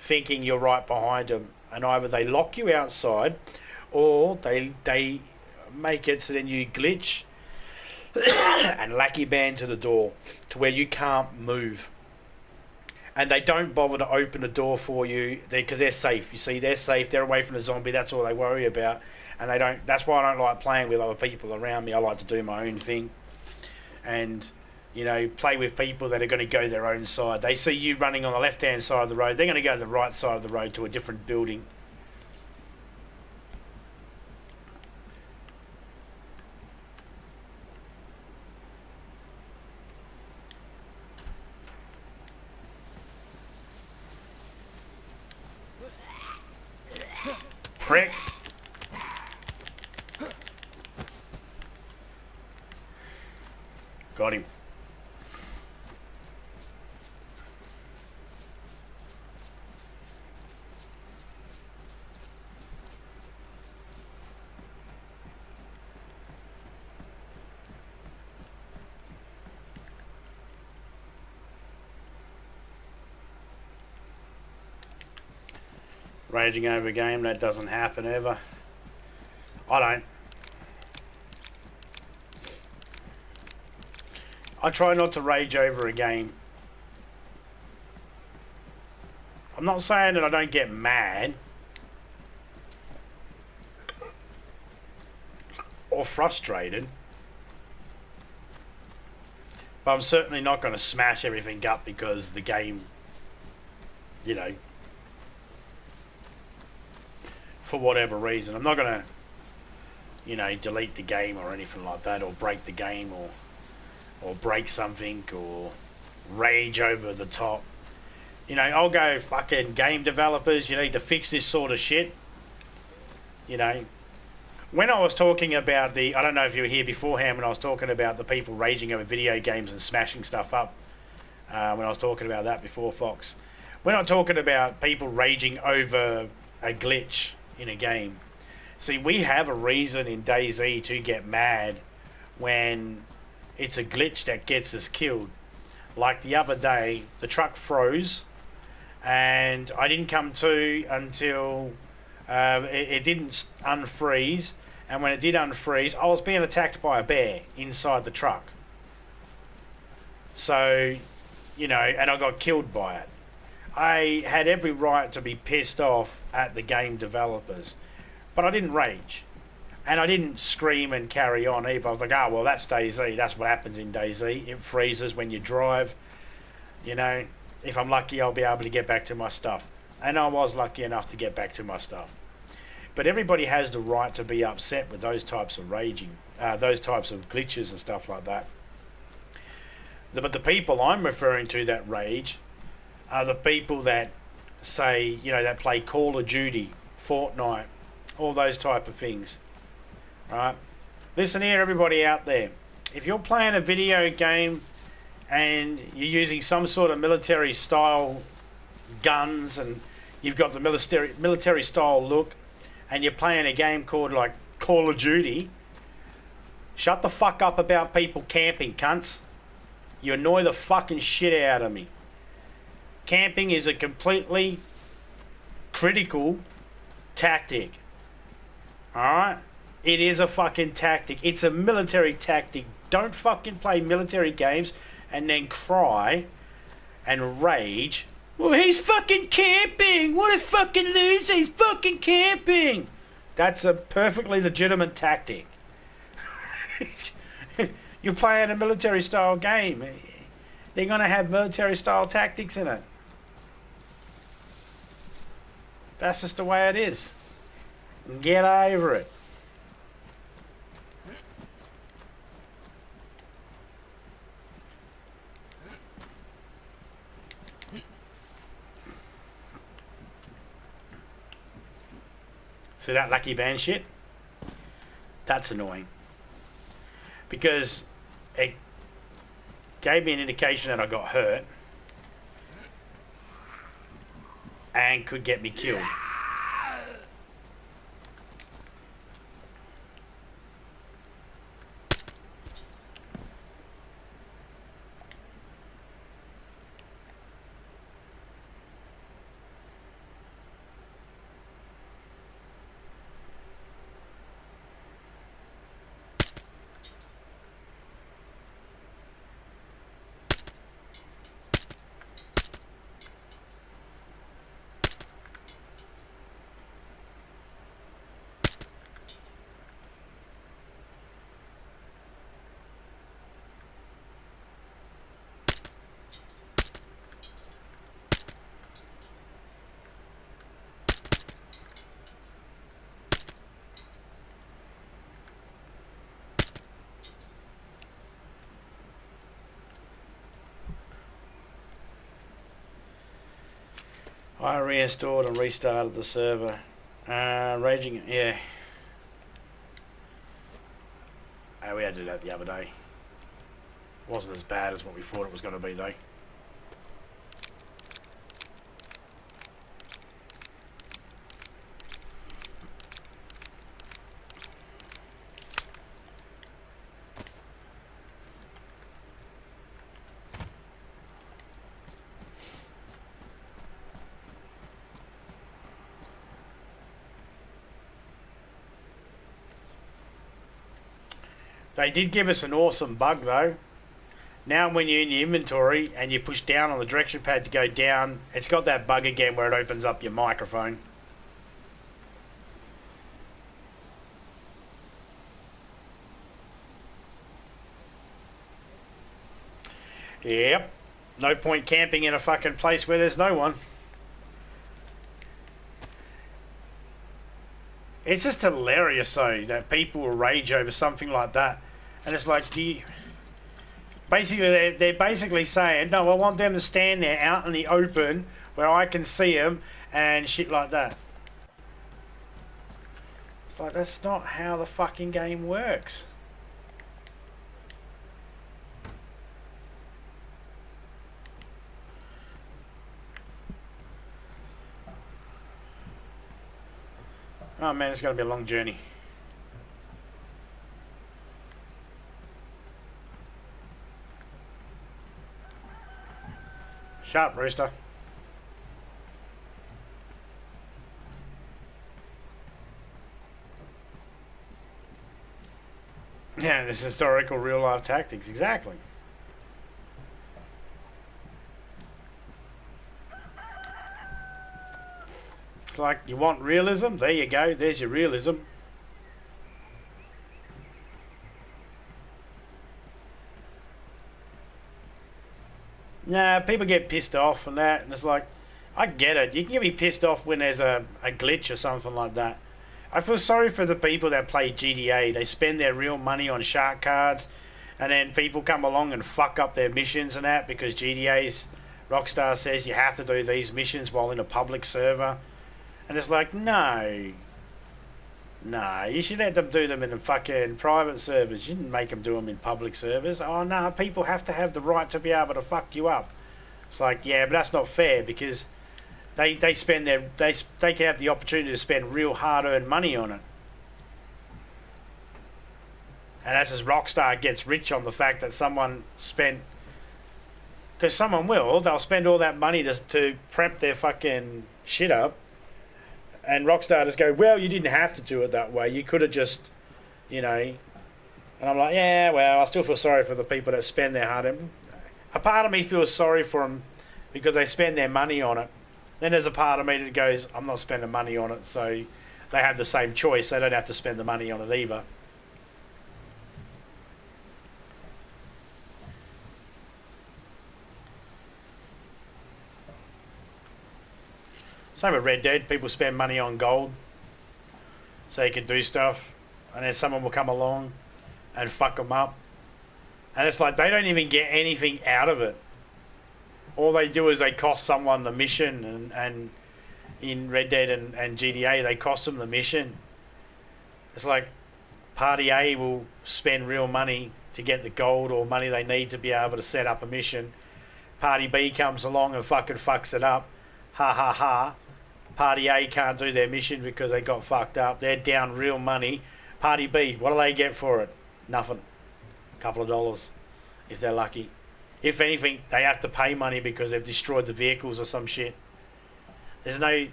thinking you're right behind them. And either they lock you outside, or they make it so then you glitch and lackey band to the door to where you can't move. And they don't bother to open the door for you because they're safe. You see, they're safe. They're away from the zombie. That's all they worry about. And they don't. That's why I don't like playing with other people around me. I like to do my own thing, and you know, play with people that are going to go their own side. They see you running on the left-hand side of the road. They're going to go to the right side of the road to a different building. Prick. Got him. Raging over a game, that doesn't happen ever. I don't. I try not to rage over a game. I'm not saying that I don't get mad or frustrated, but I'm certainly not going to smash everything up because the game, you know, for whatever reason. I'm not going to, you know, delete the game or anything like that, or break the game, or break something, or rage over the top. You know, I'll go, fucking game developers, you need to fix this sort of shit. You know, when I was talking about I don't know if you were here beforehand when I was talking about the people raging over video games and smashing stuff up, when I was talking about that before, Fox. When I'm talking about people raging over a glitch in a game, see, we have a reason in DayZ to get mad when it's a glitch that gets us killed. Like the other day, the truck froze, and I didn't come to until it didn't unfreeze, and when it did unfreeze, I was being attacked by a bear inside the truck. So, you know, and I got killed by it. I had every right to be pissed off at the game developers, but I didn't rage. And I didn't scream and carry on either. I was like, oh, well, that's DayZ. That's what happens in DayZ. It freezes when you drive. You know, if I'm lucky, I'll be able to get back to my stuff. And I was lucky enough to get back to my stuff. But everybody has the right to be upset with those types of raging, those types of glitches and stuff like that. But the people I'm referring to that rage are the people that say, you know, that play Call of Duty, Fortnite, all those type of things. Right? Listen here, everybody out there. If you're playing a video game and you're using some sort of military style guns and you've got the military style look and you're playing a game called like Call of Duty, shut the fuck up about people camping, cunts. You annoy the fucking shit out of me. Camping is a completely critical tactic. Alright? It is a fucking tactic. It's a military tactic. Don't fucking play military games and then cry and rage. Well, he's fucking camping. What a fucking loser. He's fucking camping. That's a perfectly legitimate tactic. You're playing a military style game. They're going to have military style tactics in it. That's just the way it is. Get over it. See that lucky band shit? That's annoying. Because it gave me an indication that I got hurt and could get me killed. I reinstalled and restarted the server. Raging, yeah. We had to do that the other day. Wasn't as bad as what we thought it was going to be though. They did give us an awesome bug though. Now when you're in your inventory and you push down on the direction pad to go down, it's got that bug again where it opens up your microphone. Yep. No point camping in a fucking place where there's no one. It's just hilarious though that people will rage over something like that. And it's like, basically they're basically saying, no, I want them to stand there out in the open where I can see them and shit like that. It's like, that's not how the fucking game works. Oh man, it's going to be a long journey. Shut up, rooster. Yeah, this historical real life tactics, exactly. It's like, you want realism? There you go, there's your realism. Nah, people get pissed off and that, and it's like, I get it. You can be pissed off when there's a glitch or something like that. I feel sorry for the people that play GTA. They spend their real money on shark cards, and then people come along and fuck up their missions and that because GTA's Rockstar says you have to do these missions while in a public server. And it's like, no, you should let them do them in the fucking private servers. You didn't make them do them in public servers. Oh no, people have to have the right to be able to fuck you up. It's like, yeah, but that's not fair because they spend they can have the opportunity to spend real hard-earned money on it. And that's as Rockstar gets rich on the fact that someone spent, because someone they'll spend all that money to prep their fucking shit up. And Rockstar just go, well, you didn't have to do it that way. You could have just, you know. And I'm like, yeah, well, I still feel sorry for the people that spend their hard. A part of me feels sorry for them because they spend their money on it. Then there's a part of me that goes, I'm not spending money on it, so they have the same choice. They don't have to spend the money on it either. Same with Red Dead. People spend money on gold so they can do stuff, and then someone will come along and fuck them up. And it's like they don't even get anything out of it. All they do is they cost someone the mission, and in Red Dead and GTA they cost them the mission. It's like Party A will spend real money to get the gold or money they need to be able to set up a mission. Party B comes along and fucking fucks it up. Ha ha ha. Party A can't do their mission because they got fucked up. They're down real money. Party B, what do they get for it? Nothing. A couple of dollars, if they're lucky. If anything, they have to pay money because they've destroyed the vehicles or some shit. There's no...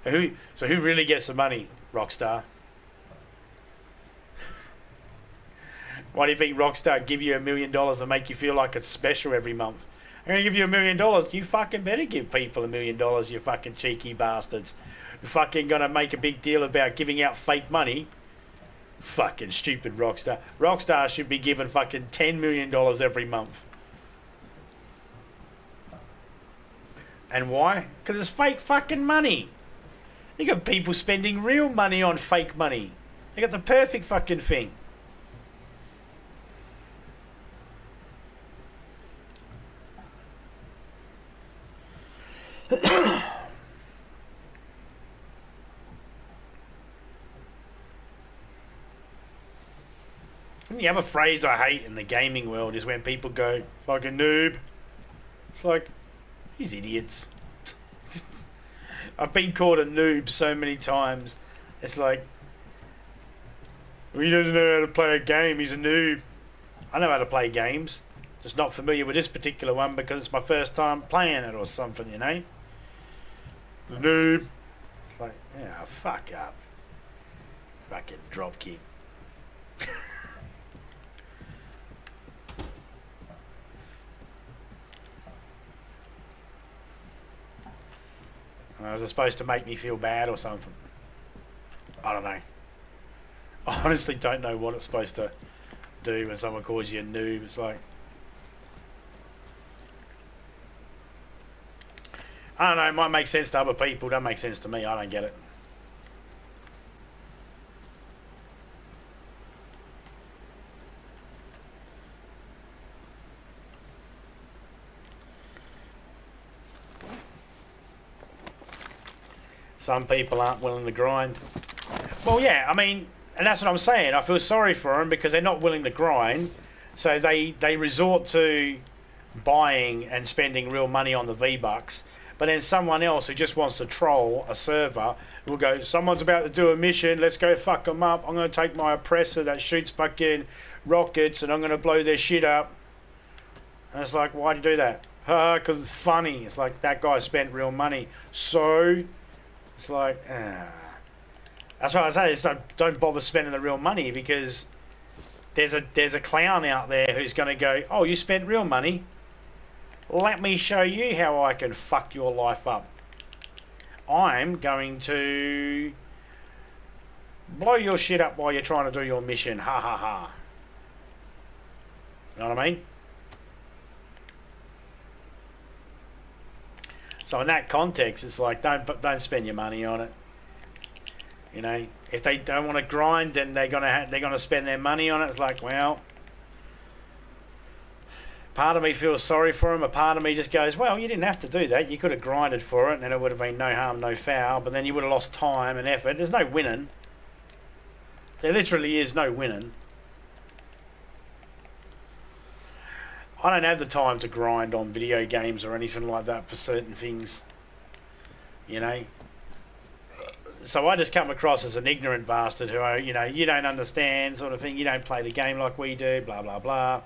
So who really gets the money? Rockstar. Why do you think Rockstar give you $1 million and make you feel like it's special every month? I'm going to give you $1 million. You fucking better give people $1 million, you fucking cheeky bastards. You're fucking going to make a big deal about giving out fake money. Fucking stupid Rockstar. Rockstar should be given fucking $10 million every month. And why? Because it's fake fucking money. You got people spending real money on fake money. They got the perfect fucking thing. The other phrase I hate in the gaming world is when people go, fucking noob. It's like, these idiots. I've been called a noob so many times. It's like, well, he doesn't know how to play a game, he's a noob. I know how to play games. Just not familiar with this particular one because it's my first time playing it or something, you know. The noob. It's like, yeah, fuck up. Fucking dropkick. is it supposed to make me feel bad or something? I don't know. I honestly don't know what it's supposed to do when someone calls you a noob. It's like, I don't know, it might make sense to other people, don't make sense to me, I don't get it. Some people aren't willing to grind. Well, yeah, I mean, and that's what I'm saying. I feel sorry for them because they're not willing to grind. So they resort to buying and spending real money on the V-Bucks. But then someone else who just wants to troll a server will go, someone's about to do a mission, let's go fuck them up. I'm going to take my oppressor that shoots fucking rockets and I'm going to blow their shit up. And it's like, why'd you do that? Because it's funny. It's like, that guy spent real money. So... it's like, that's what I say. Is don't bother spending the real money because there's a clown out there who's going to go, oh, you spent real money. Let me show you how I can fuck your life up. I'm going to blow your shit up while you're trying to do your mission. Ha ha ha. You know what I mean? So in that context, it's like don't spend your money on it. You know, if they don't want to grind, then they're gonna spend their money on it. It's like, well, part of me feels sorry for them. A part of me just goes, well, you didn't have to do that. You could have grinded for it, and then it would have been no harm, no foul. But then you would have lost time and effort. There's no winning. There literally is no winning. I don't have the time to grind on video games or anything like that for certain things, you know. So I just come across as an ignorant bastard who, you know, you don't understand sort of thing. You don't play the game like we do, blah, blah, blah.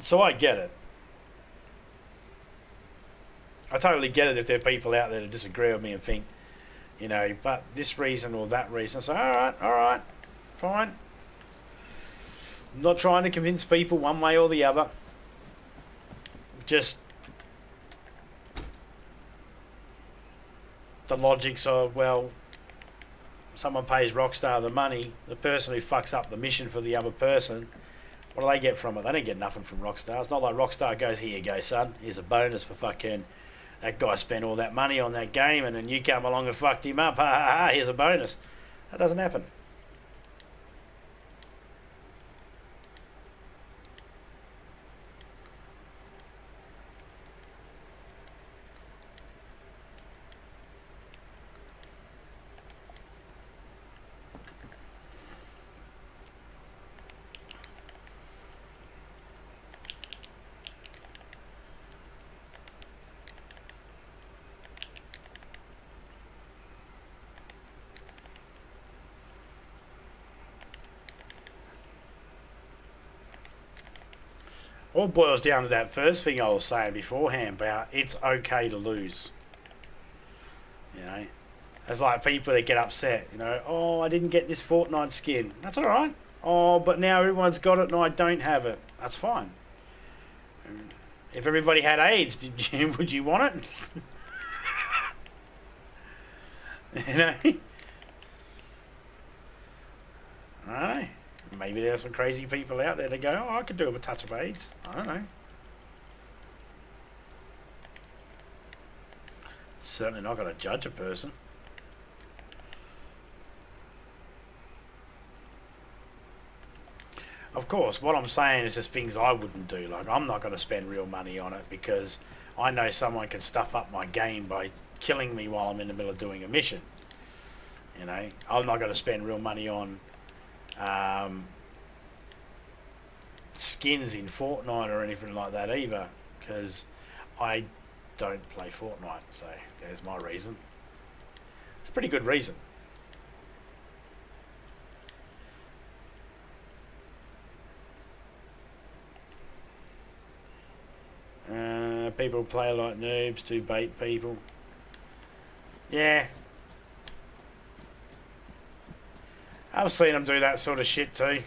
So I get it. I totally get it if there are people out there that disagree with me and think, you know, but this reason or that reason. So, all right, fine. I'm not trying to convince people one way or the other. Just the logics of, well, someone pays Rockstar the money, the person who fucks up the mission for the other person, what do they get from it? They don't get nothing from Rockstar. It's not like Rockstar goes, here you go, son, here's a bonus for fucking, that guy spent all that money on that game and then you come along and fucked him up, ha ha ha, here's a bonus. That doesn't happen. All boils down to that first thing I was saying beforehand about it's okay to lose. You know, it's like people that get upset. You know, oh, I didn't get this Fortnite skin. That's all right. Oh, but now everyone's got it and I don't have it. That's fine. If everybody had AIDS, would you want it? You know. I don't know. Maybe there's some crazy people out there that go, oh, I could do with a touch of AIDS. I don't know. Certainly not going to judge a person. Of course, what I'm saying is just things I wouldn't do. Like, I'm not going to spend real money on it because I know someone can stuff up my game by killing me while I'm in the middle of doing a mission. You know, I'm not going to spend real money on skins in Fortnite or anything like that either, because I don't play Fortnite, so there's my reason. It's a pretty good reason. People play like noobs to bait people. Yeah, I've seen them do that sort of shit too.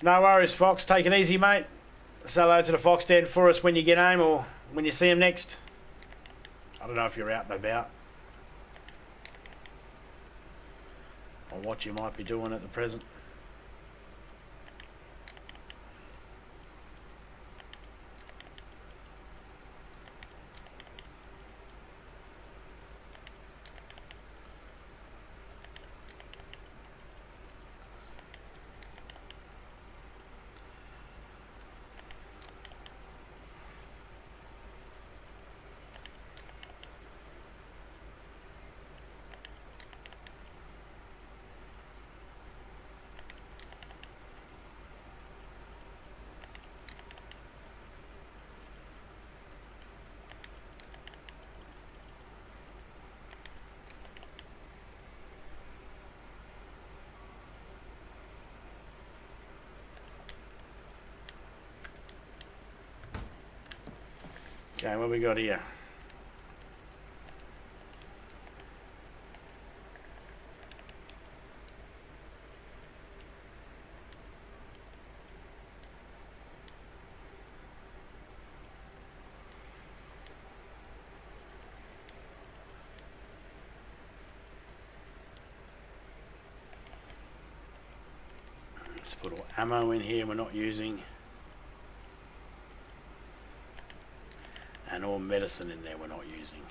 No worries, Fox. Take it easy, mate. Say hello to the Fox Den for us when you get home or when you see him next. I don't know if you're out and about or what you might be doing at the present. Okay, what we got here? Let's put all ammo in here we're not using. And all medicine in there we're not using.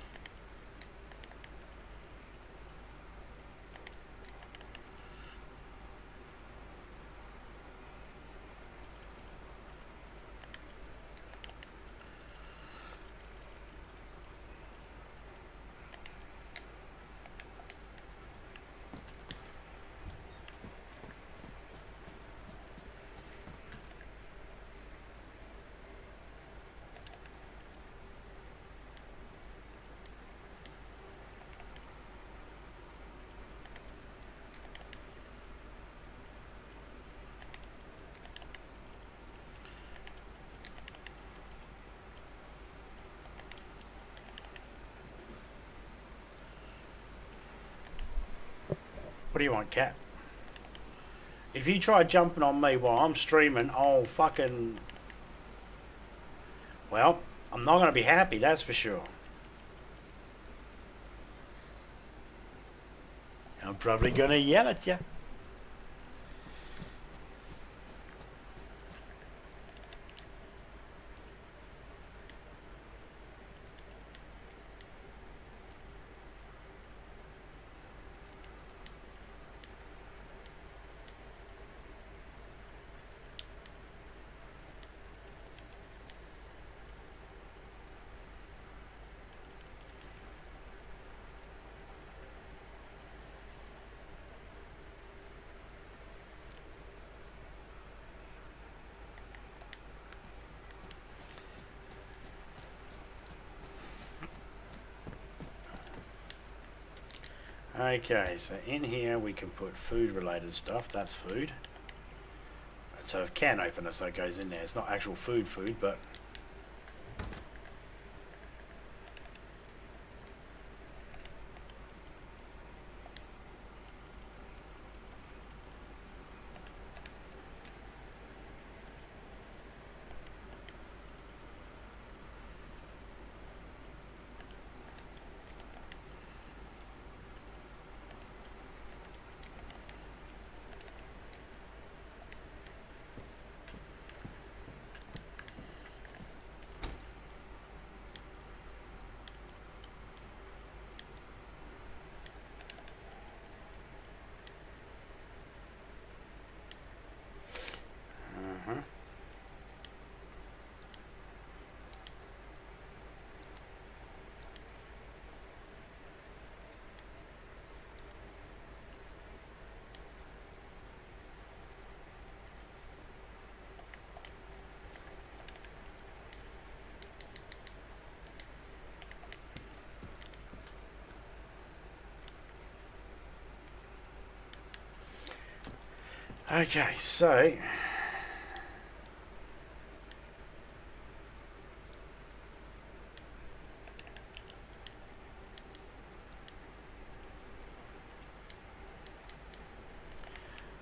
What do you want, cat? If you try jumping on me while I'm streaming, I'll fucking... Well, I'm not going to be happy, that's for sure. I'm probably going to yell at you. Okay, so in here we can put food related stuff, that's food. So a can opener, so it goes in there. It's not actual food, but... Okay, so...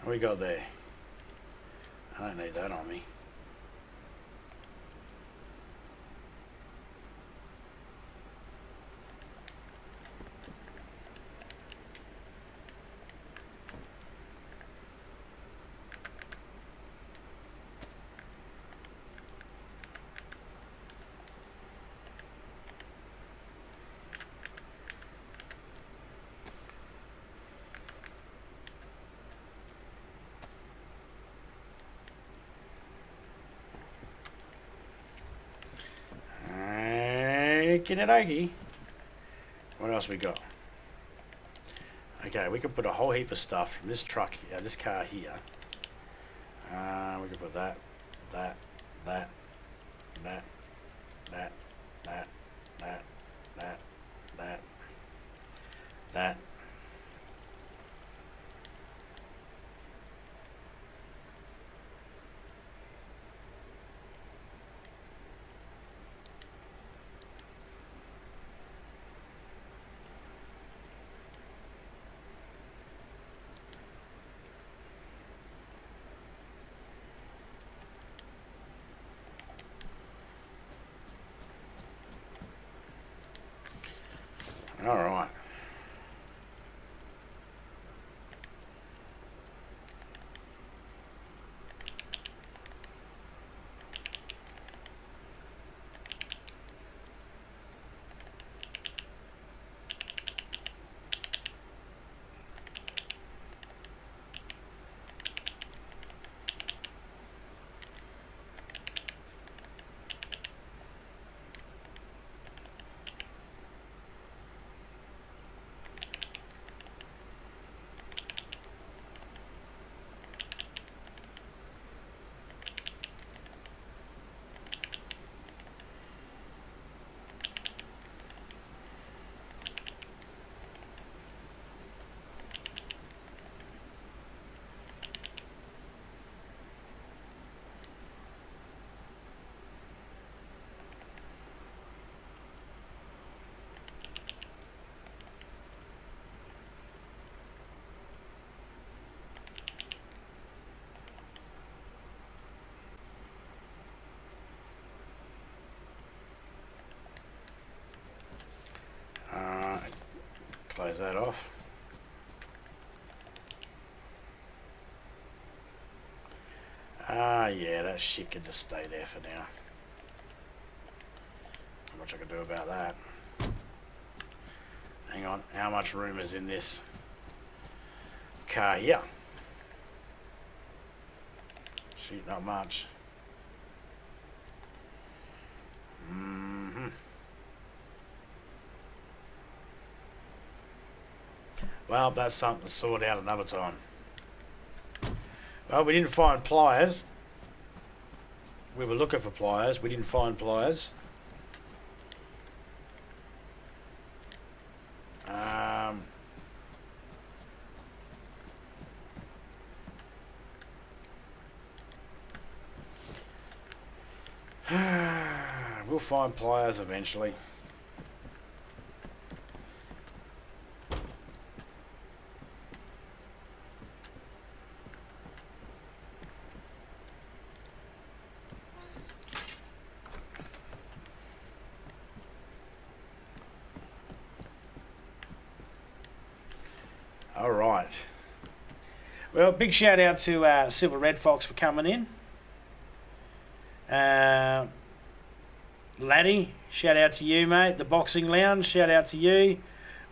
What we got there? I don't need that on me. Okie. What else we got? Okay, we can put a whole heap of stuff from this truck, this car here. We can put that, that, that, that, that, that, that, that, that, that. All right. Close that off. Yeah, that shit can just stay there for now. Not much I can do about that. Hang on, how much room is in this car here? Shit, not much. Well, that's something to sort out another time. Well, we didn't find pliers. We were looking for pliers. We didn't find pliers. We'll find pliers eventually. All right. Well, big shout out to Silver Red Fox for coming in. Laddie, shout out to you, mate. The Boxing Lounge, shout out to you.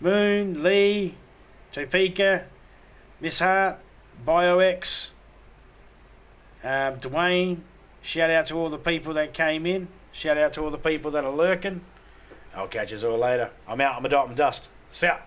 Moon, Lee, Topeka, Miss Hart, BioX, Dwayne. Shout out to all the people that came in. Shout out to all the people that are lurking. I'll catch you all later. I'm out. I'm a dot and dust. See ya.